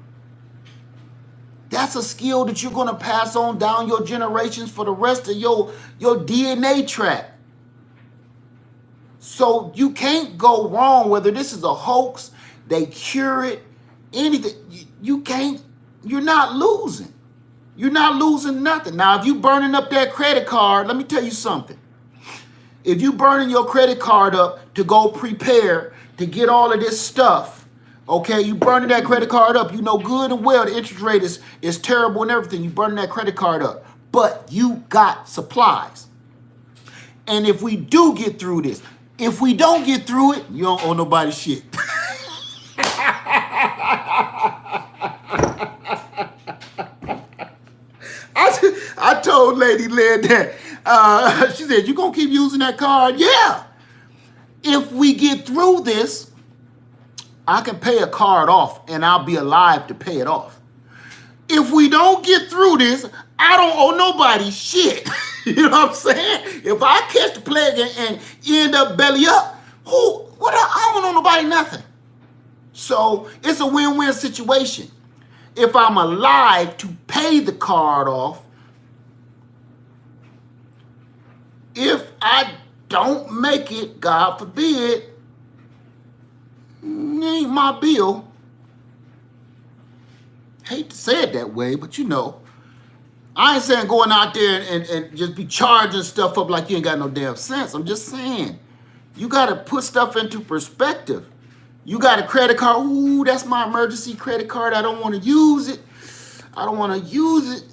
That's a skill that you're going to pass on down your generations for the rest of your DNA track. So you can't go wrong whether this is a hoax, they cure it, anything. You can't, you're not losing. You're not losing nothing. Now, if you burning up that credit card, let me tell you something. If you burning your credit card up to go prepare to get all of this stuff, okay, you burning that credit card up, you know good and well the interest rate is terrible and everything. You burning that credit card up, but you got supplies. And if we do get through this, if we don't get through it, you don't owe nobody shit. I told Lady Lynn that, she said, you gonna keep using that card? Yeah. If we get through this, I can pay a card off and I'll be alive to pay it off. If we don't get through this, I don't owe nobody shit. You know what I'm saying? If I catch the plague and end up belly up, I don't owe nobody nothing. So it's a win-win situation. If I'm alive to pay the card off, if I don't make it, God forbid, it ain't my bill. Hate to say it that way, but you know, I ain't saying going out there and just be charging stuff up like you ain't got no damn sense. I'm just saying, you got to put stuff into perspective. You got a credit card. Ooh, that's my emergency credit card. I don't want to use it. I don't want to use it.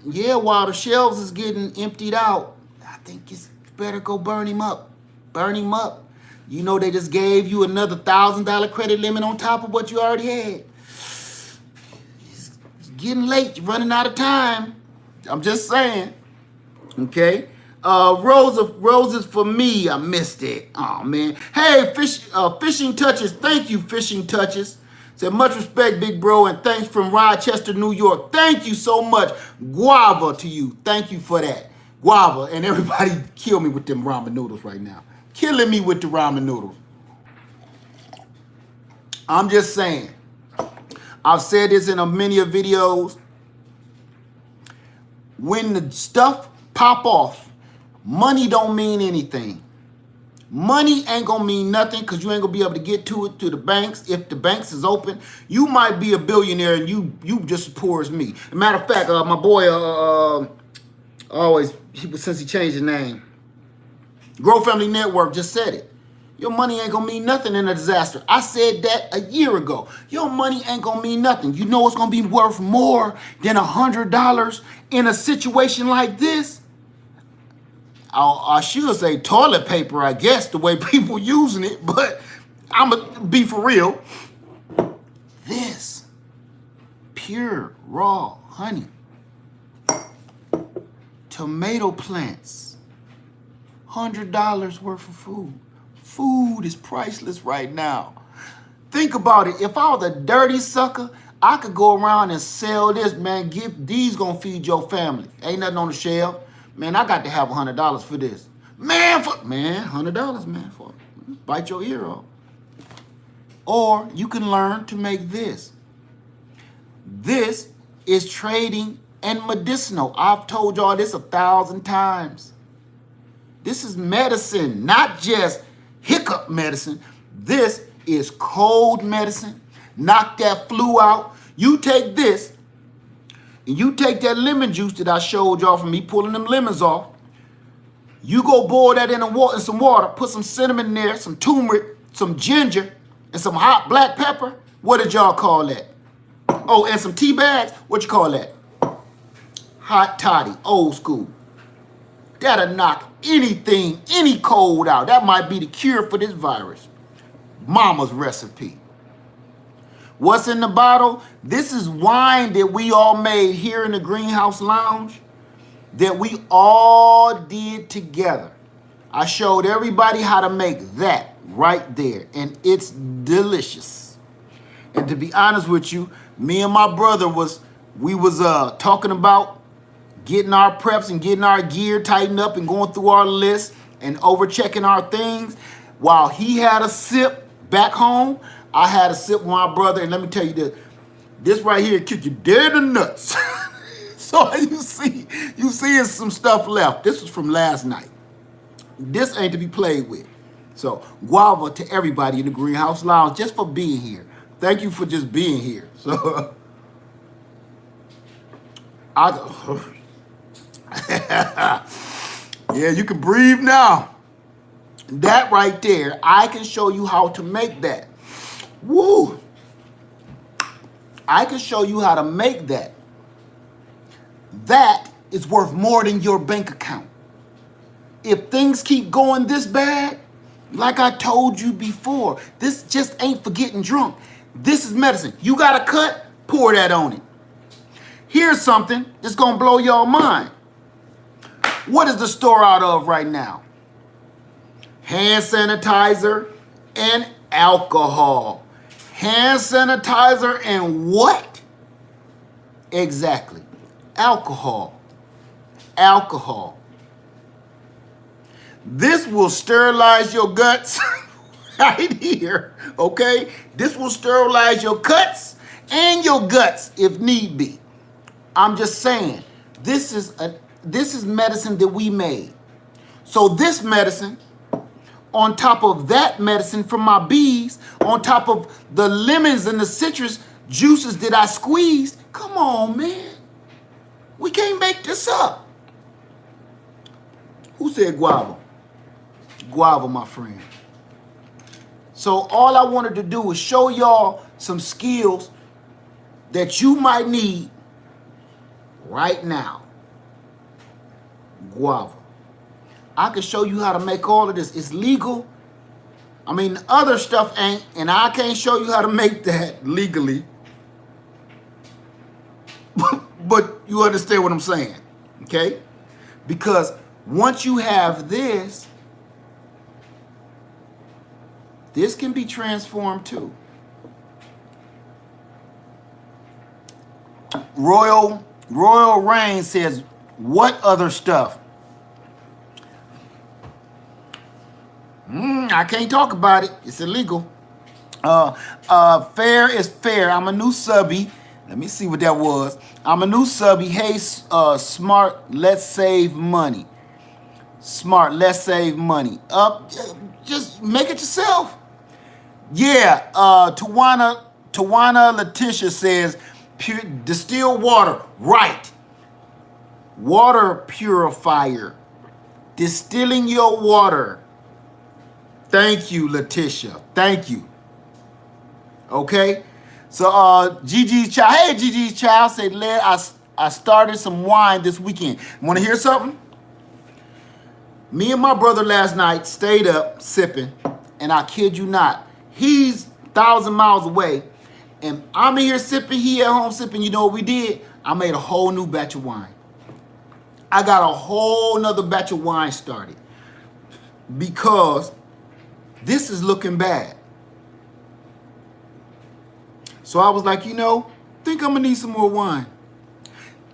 Yeah, while the shelves is getting emptied out, I think it's better go burn him up. Burn him up. You know they just gave you another $1,000 credit limit on top of what you already had. It's getting late. You're running out of time. I'm just saying. Okay. Roses for me. I missed it. Oh man. Hey, Fishing Touches. Thank you, Fishing Touches. Said much respect, big bro, and thanks from Rochester, New York. Thank you so much. Guava to you. Thank you for that. Guava. And everybody kill me with them ramen noodles right now. Killing me with the ramen noodles. I'm just saying. I've said this in many videos. When the stuff pop off, money don't mean anything. Money ain't gonna mean nothing because you ain't gonna be able to get to it through the banks. If the banks is open, you might be a billionaire and you just as poor as me. As a matter of fact, my boy since he changed his name, Grow Family Network just said it. Your money ain't gonna mean nothing in a disaster. I said that a year ago. Your money ain't gonna mean nothing. You know it's gonna be worth more than $100 in a situation like this? I should say toilet paper, I guess, the way people using it, but I'm gonna be for real. This pure raw honey, tomato plants, $100 worth of food. Food is priceless right now. Think about it. If I was a dirty sucker, I could go around and sell this, man. These gonna feed your family. Ain't nothing on the shelf. Man, I got to have $100 for this. $100, man, for bite your ear off. Or you can learn to make this. This is trading and medicinal. I've told y'all this 1,000 times. This is medicine, not just hiccup medicine. This is cold medicine. Knock that flu out. You take this, and you take that lemon juice that I showed y'all from me pulling them lemons off. You go boil that in some water, put some cinnamon in there, some turmeric, some ginger, and some hot black pepper. What did y'all call that? Oh, and some tea bags. What you call that? Hot toddy, old school. That'll knock anything, any cold out. That might be the cure for this virus. Mama's recipe. What's in the bottle? This is wine that we all made here in the Greenhouse Lounge that we all did together. I showed everybody how to make that right there, and it's delicious. And to be honest with you, me and my brother was talking about getting our preps and getting our gear tightened up and going through our list and over checking our things. While he had a sip back home, I had a sip with my brother, and let me tell you this right here kick you dead in the nuts. So you seeing some stuff left. This was from last night. This ain't to be played with. So guava to everybody in the Greenhouse Lounge just for being here. Thank you for just being here. So yeah, you can breathe now. That right there, I can show you how to make that. Woo! I can show you how to make that. That is worth more than your bank account. If things keep going this bad, like I told you before, this just ain't for getting drunk. This is medicine. You got a cut? Pour that on it. Here's something that's gonna blow your mind. What is the store out of right now? Hand sanitizer and alcohol. Hand sanitizer and what? Exactly. Alcohol. Alcohol. This will sterilize your guts right here, okay? This will sterilize your cuts and your guts if need be. I'm just saying, this is medicine that we made. So this medicine, on top of that medicine from my bees, on top of the lemons and the citrus juices that I squeezed, come on, man. We can't make this up. Who said guava? Guava, my friend. So all I wanted to do was show y'all some skills that you might need right now. Guava. I can show you how to make all of this. It's legal. I mean, other stuff ain't, and I can't show you how to make that legally. But you understand what I'm saying, okay? Because once you have this can be transformed too. Royal Rain says, what other stuff? I can't talk about it. It's illegal. Fair is fair. I'm a new subby. Let me see what that was. I'm a new subby. Hey, smart, let's save money. Smart, let's save money. Just make it yourself. Yeah, Tawana Letitia says pure, distilled water. Right. Water purifier. Distilling your water. Thank you, Letitia. Thank you. Okay. So Gigi's child. Hey, Gigi's child said, I started some wine this weekend. Want to hear something? Me and my brother last night stayed up sipping, and I kid you not, he's 1,000 miles away, and I'm in here sipping, he at home sipping. You know what we did? I made a whole new batch of wine. I got a whole nother batch of wine started because this is looking bad. So I was like, think I'm gonna need some more wine,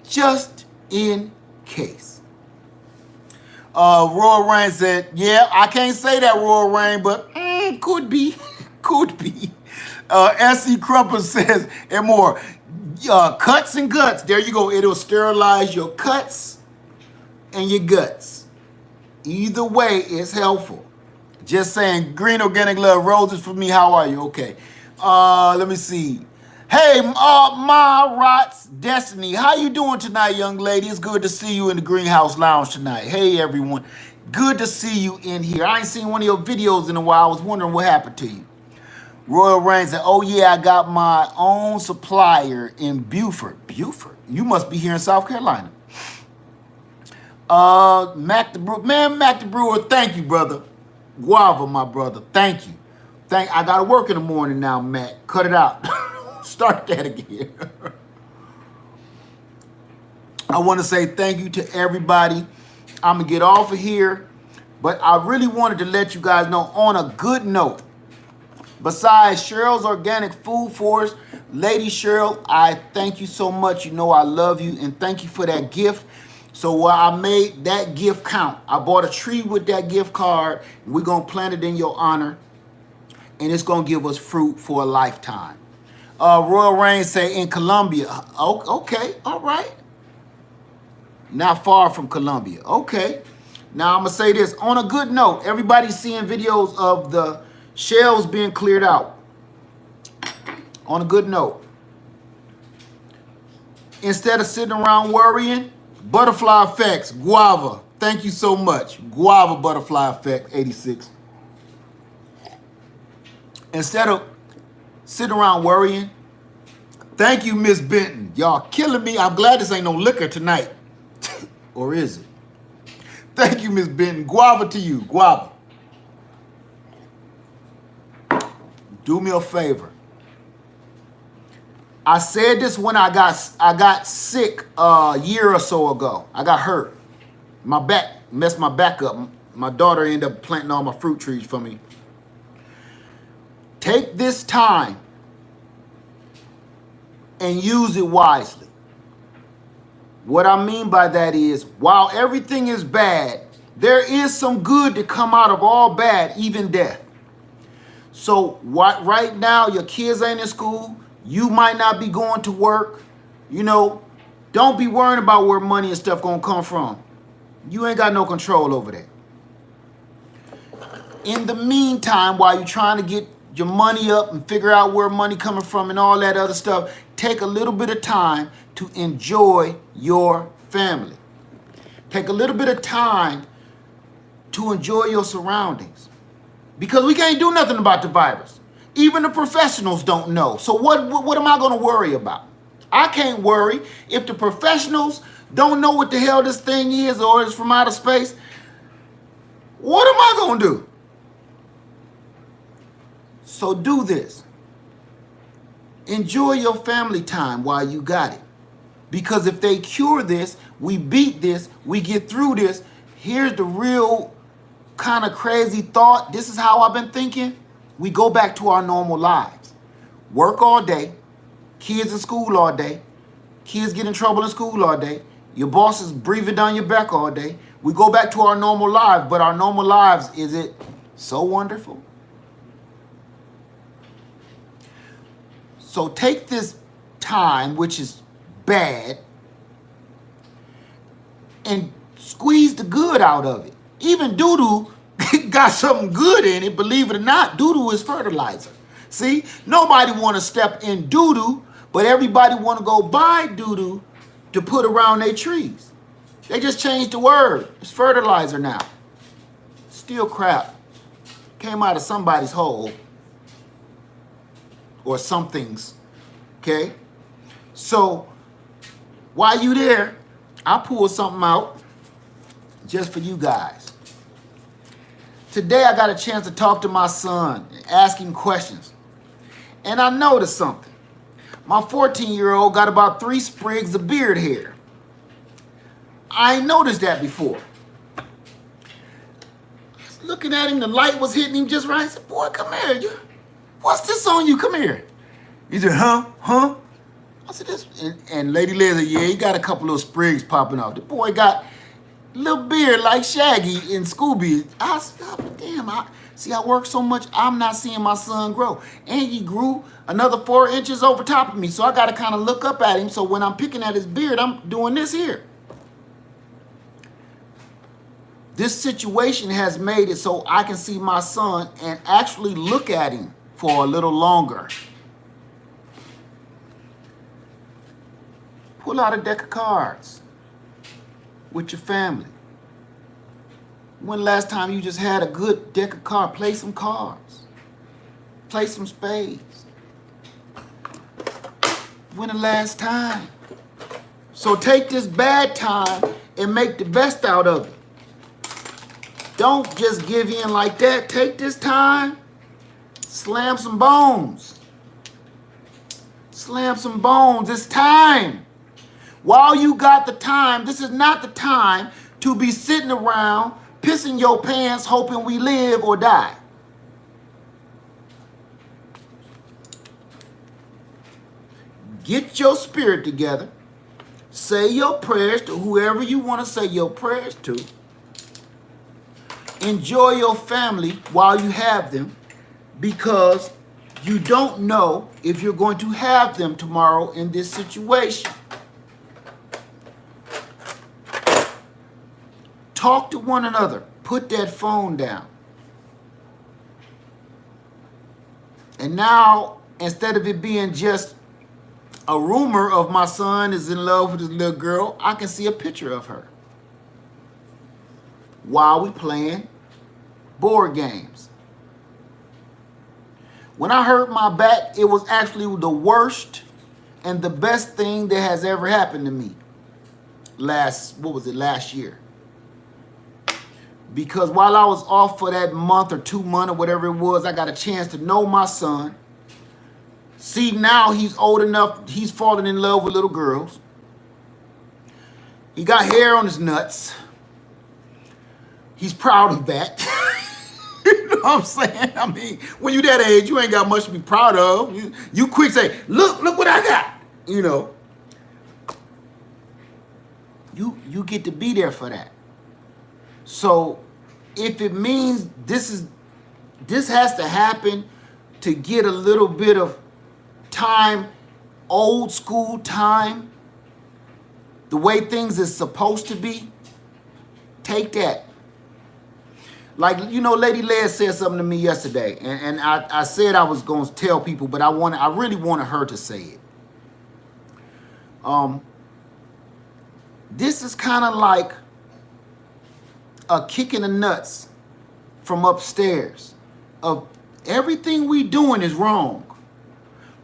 just in case. Royal Rain said, yeah, I can't say that, Royal Rain, but could be. Could be. S.E. Crumper says, and more, cuts and guts. There you go. It'll sterilize your cuts and your guts. Either way is helpful. Just saying, green organic love, roses for me. How are you? Okay. Let me see. Hey, Ma Rots Destiny, how you doing tonight, young lady? It's good to see you in the Greenhouse Lounge tonight. Hey, everyone. Good to see you in here. I ain't seen one of your videos in a while. I was wondering what happened to you. Royal Rain said, oh, yeah, I got my own supplier in Beaufort. Beaufort? You must be here in South Carolina. Mac the Brewer. Man, Mac the Brewer, thank you, brother. Guava, my brother. Thank you. I got to work in the morning now, Mac. Cut it out. Start that again. I want to say thank you to everybody. I'm going to get off of here, but I really wanted to let you guys know on a good note, besides Cheryl's Organic Food Force, Lady Cheryl, I thank you so much. You know I love you, and thank you for that gift. So I made that gift count. I bought a tree with that gift card. We're going to plant it in your honor, and it's going to give us fruit for a lifetime. Royal Rain say in Colombia. Okay, all right. Not far from Colombia. Okay. Now I'm going to say this. On a good note, everybody's seeing videos of the shells being cleared out. On a good note. Instead of sitting around worrying, butterfly effects, guava. Thank you so much. Guava butterfly effect, 86. Instead of sitting around worrying. Thank you, Miss Benton. Y'all killing me. I'm glad this ain't no liquor tonight. Or is it? Thank you, Miss Benton. Guava to you. Guava. Do me a favor. I said this when I got sick a year or so ago. I got hurt. My back messed my back up. My daughter ended up planting all my fruit trees for me. Take this time and use it wisely. What I mean by that is, while everything is bad, there is some good to come out of all bad, even death. So right now, your kids ain't in school. You might not be going to work. Don't be worrying about where money and stuff gonna come from. You ain't got no control over that. In the meantime, while you're trying to get your money up and figure out where money coming from and all that other stuff, take a little bit of time to enjoy your family. Take a little bit of time to enjoy your surroundings. Because we can't do nothing about the virus. Even the professionals don't know. So what am I going to worry about? I can't worry. If the professionals don't know what the hell this thing is or it's from outer space, what am I going to do? So do this. Enjoy your family time while you got it. Because if they cure this, we beat this, we get through this, here's the real kind of crazy thought. This is how I've been thinking. We go back to our normal lives. Work all day. Kids in school all day. Kids get in trouble in school all day. Your boss is breathing down your back all day. We go back to our normal lives, but our normal lives, is it so wonderful? So take this time, which is bad, and squeeze the good out of it. Even doo-doo got something good in it, believe it or not. Doo-doo is fertilizer. See, nobody want to step in doo-doo, but everybody want to go buy doo-doo to put around their trees. They just changed the word. It's fertilizer now. Still crap. Came out of somebody's hole or something's. Okay? So, while you there, I pulled something out just for you guys. Today I got a chance to talk to my son and ask him questions. And I noticed something. My 14-year-old got about 3 sprigs of beard hair. I ain't noticed that before. Looking at him, the light was hitting him just right. I said, boy, come here. What's this on you? Come here. He said, huh? I said, this. And Lady Liz said, yeah, he got a couple of sprigs popping off. The boy got a little beard like Shaggy in Scooby. I said, oh, damn, I work so much, I'm not seeing my son grow. And he grew another 4 inches over top of me. So I got to kind of look up at him. So when I'm picking at his beard, I'm doing this here. This situation has made it so I can see my son and actually look at him for a little longer. Pull out a deck of cards with your family. When last time you just had a good deck of cards? Play some cards. Play some spades. When the last time? So take this bad time and make the best out of it. Don't just give in like that. Take this time, slam some bones. Slam some bones. It's time. While you got the time, this is not the time to be sitting around pissing your pants hoping we live or die. Get your spirit together. Say your prayers to whoever you want to say your prayers to. Enjoy your family while you have them, because you don't know if you're going to have them tomorrow in this situation. Talk to one another. Put that phone down. And now, instead of it being just a rumor of my son is in love with this little girl, I can see a picture of her while we playing board games. When I hurt my back, it was actually the worst and the best thing that has ever happened to me last year. Because while I was off for that month or 2 months or whatever it was, I got a chance to know my son. See, now he's old enough, he's falling in love with little girls. He got hair on his nuts. He's proud of that. You know what I'm saying? I mean, when you that age, you ain't got much to be proud of. You quick say, look what I got. You know. You get to be there for that. So if it means this has to happen to get a little bit of time, old school time, the way things is supposed to be, take that. Like, you know, Lady Les said something to me yesterday, and I said I was going to tell people, but I really wanted her to say it. This is kind of like a kick in the nuts from upstairs of everything we doing is wrong.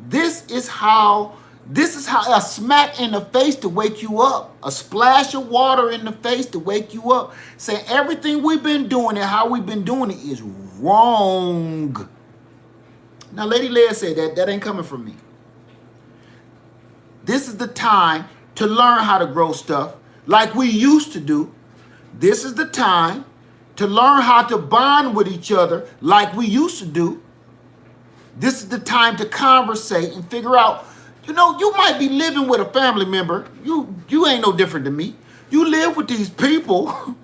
This is how a smack in the face to wake you up, a splash of water in the face to wake you up, saying everything we've been doing and how we've been doing it is wrong. Now, Lady Les said that ain't coming from me. This is the time to learn how to grow stuff like we used to do. This is the time to learn how to bond with each other like we used to do. This is the time to conversate and figure out, you know, you might be living with a family member. You ain't no different than me. You live with these people.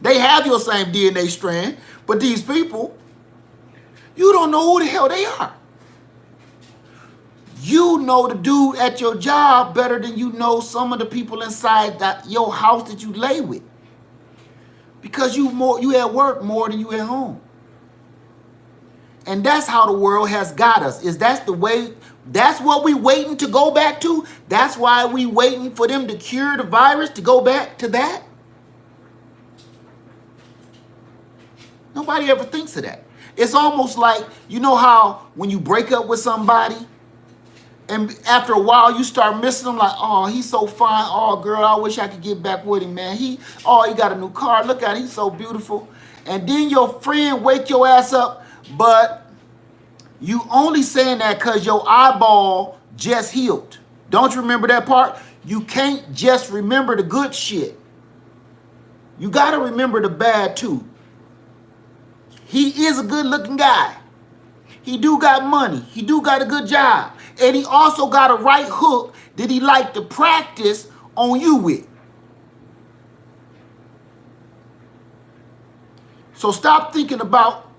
They have your same DNA strand, but these people, you don't know who the hell they are. You know the dude at your job better than you know some of the people inside your house that you lay with. because you at work more than you at home. And that's how the world has got us. That's what we waiting to go back to? That's why we waiting for them to cure the virus to go back to that? Nobody ever thinks of that. It's almost like, you know how when you break up with somebody and after a while you start missing them, like, oh, he's so fine. Oh, girl, I wish I could get back with him, man. He got a new car. Look at him. He's so beautiful. And then your friend wake your ass up, but you only saying that because your eyeball just healed. Don't you remember that part? You can't just remember the good shit. You got to remember the bad too. He is a good looking guy. He do got money. He do got a good job. And he also got a right hook that he like to practice on you with. So stop thinking about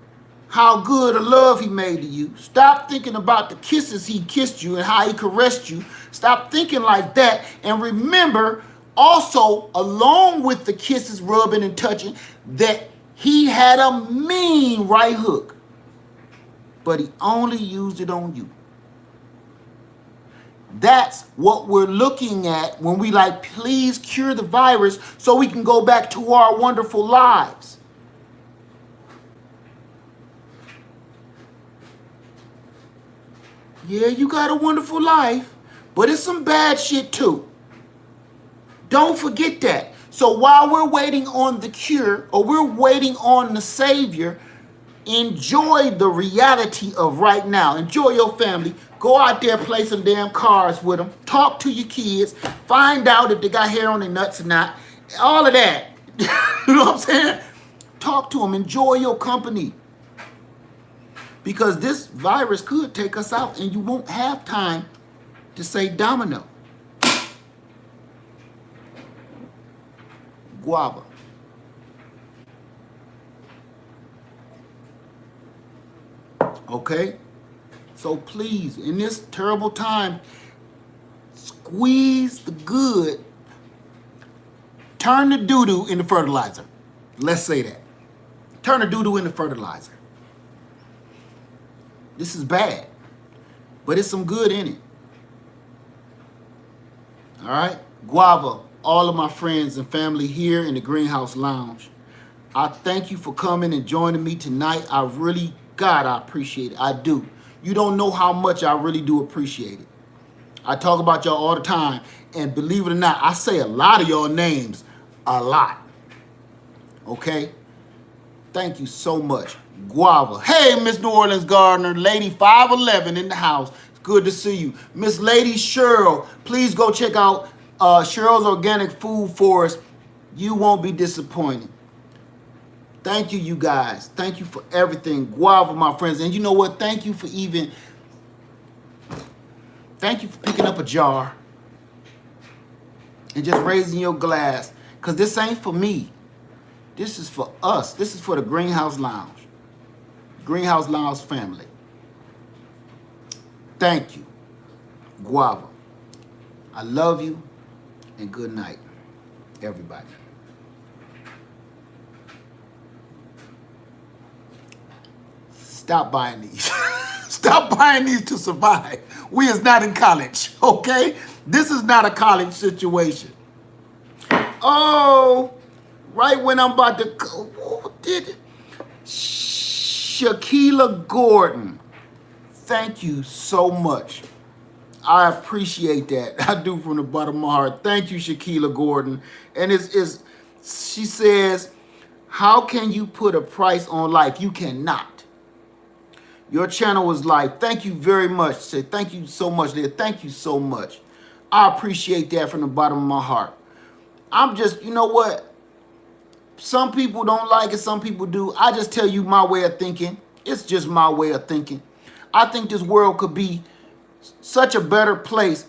how good a love he made to you. Stop thinking about the kisses he kissed you and how he caressed you. Stop thinking like that. And remember also, along with the kisses, rubbing, and touching, that he had a mean right hook. But he only used it on you. That's what we're looking at when we like, please cure the virus so we can go back to our wonderful lives. Yeah, you got a wonderful life, but it's some bad shit too. Don't forget that. So while we're waiting on the cure, or we're waiting on the Savior, enjoy the reality of right now. Enjoy your family. Go out there, play some damn cards with them. Talk to your kids. Find out if they got hair on their nuts or not. All of that. You know what I'm saying? Talk to them. Enjoy your company. Because this virus could take us out and you won't have time to say domino. Guava. Okay? So please, in this terrible time, squeeze the good. Turn the doo-doo into fertilizer. Let's say that. Turn the doo-doo into fertilizer. This is bad, but it's some good in it. All right? Guava, all of my friends and family here in the Greenhouse Lounge, I thank you for coming and joining me tonight. I appreciate it. I do. You don't know how much I really do appreciate it. I talk about y'all all the time, and believe it or not, I say a lot of y'all names a lot. Okay? Thank you so much. Guava. Hey, Miss New Orleans Gardner, Lady 511 in the house. It's good to see you. Miss Lady Cheryl, please go check out Cheryl's Organic Food Forest. You won't be disappointed. Thank you, you guys. Thank you for everything. Guava, my friends. And you know what? Thank you for picking up a jar and just raising your glass. Because this ain't for me. This is for us. This is for the Greenhouse Lounge. Greenhouse Lounge family. Thank you. Guava. I love you and good night, everybody. Stop buying these. Stop buying these to survive. We is not in college, okay? This is not a college situation. Oh, right when I'm about to go, who did it? Shaquila Gordon. Thank you so much. I appreciate that. I do from the bottom of my heart. Thank you, Shaquila Gordon. And she says, how can you put a price on life? You cannot. Your channel is life. Thank you very much. Say thank you so much, Leah. Thank you so much. I appreciate that from the bottom of my heart. I'm just, you know what? Some people don't like it. Some people do. I just tell you my way of thinking. It's just my way of thinking. I think this world could be such a better place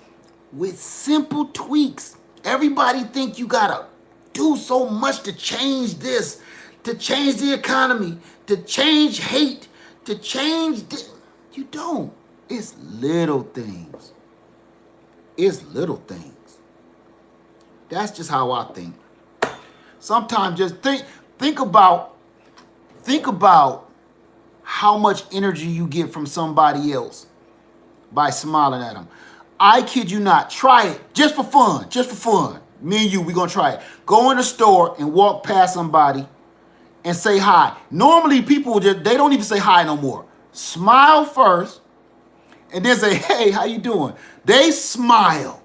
with simple tweaks. Everybody think you gotta do so much to change this, to change the economy, to change hate, to change you don't. It's little things. It's little things. That's just how I think. Sometimes just think, Think about, think about how much energy you get from somebody else by smiling at them. I kid you not. Try it just for fun. Just for fun. Me and you, we're going to try it. Go in the store and walk past somebody and say hi. Normally, people just, they don't even say hi no more. Smile first and then say, hey, how you doing? They smile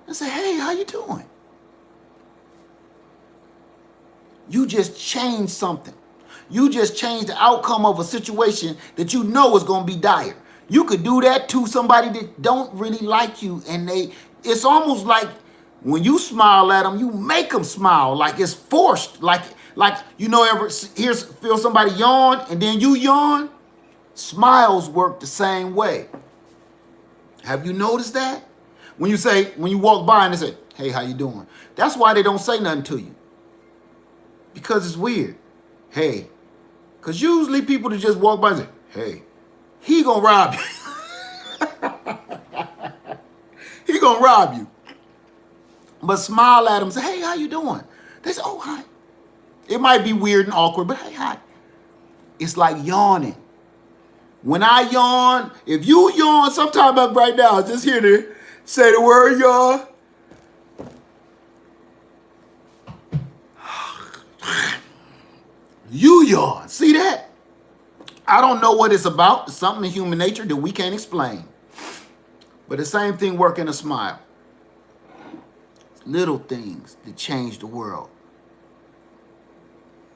and say, hey, how you doing? You just changed something. You just changed the outcome of a situation that you know is going to be dire. You could do that to somebody that don't really like you, and it's almost like when you smile at them, you make them smile like it's forced, like you know, feel somebody yawn and then you yawn. Smiles work the same way. Have you noticed that? When you walk by and they say, hey, how you doing? That's why they don't say nothing to you. Because it's weird. Hey. Because usually people that just walk by and say, hey, he gonna rob you. He gonna rob you. But smile at him and say, hey, how you doing? They say, oh, hi. It might be weird and awkward, but hey, hi. It's like yawning. When I yawn, if you yawn, sometime up right now, just hear to say the word yawn. You yawn. See that? I don't know what it's about. It's something in human nature that we can't explain. But the same thing work in a smile. Little things that change the world.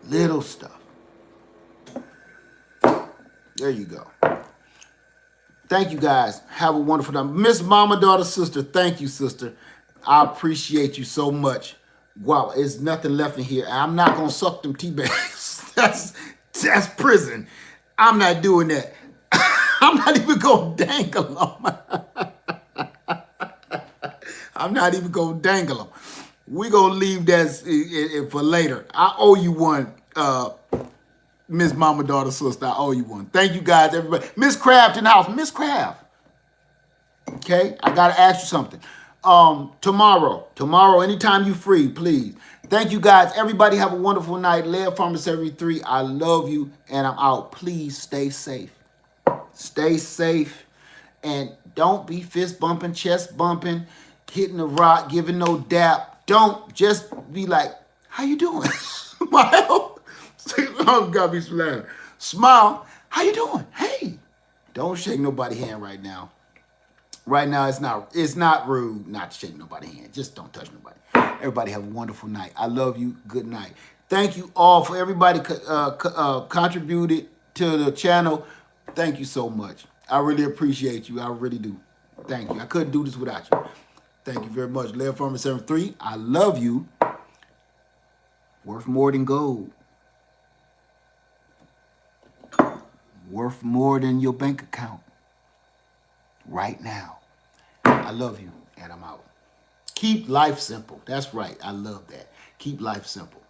Little stuff. There you go. Thank you guys. Have a wonderful time. Miss Mama, Daughter, Sister, thank you, sister. I appreciate you so much. Wow, there's nothing left in here. I'm not going to suck them tea bags. That's prison. I'm not doing that. I'm not even going to dangle them. I'm not even going to dangle them. We're going to leave that for later. I owe you one, Miss Mama, Daughter, Sister. I owe you one. Thank you guys, everybody. Miss Craft in the house. Miss Craft. Okay? I got to ask you something. Tomorrow, anytime you free, please. Thank you guys. Everybody have a wonderful night. Lev Pharmacy 3. I love you, and I'm out. Please stay safe. Stay safe, and don't be fist bumping, chest bumping, hitting the rock, giving no dap. Don't just be like, how you doing? Smile. Oh, God, be smiling. Smile. How you doing? Hey. Don't shake nobody's hand right now. Right now, it's not rude not to shake nobody's hand. Just don't touch nobody. Everybody have a wonderful night. I love you. Good night. Thank you all for everybody contributed to the channel. Thank you so much. I really appreciate you. I really do. Thank you. I couldn't do this without you. Thank you very much. Lev Farmer 73. I love you. Worth more than gold. Worth more than your bank account. Right now. I love you, and I'm out. Keep life simple. That's right. I love that. Keep life simple.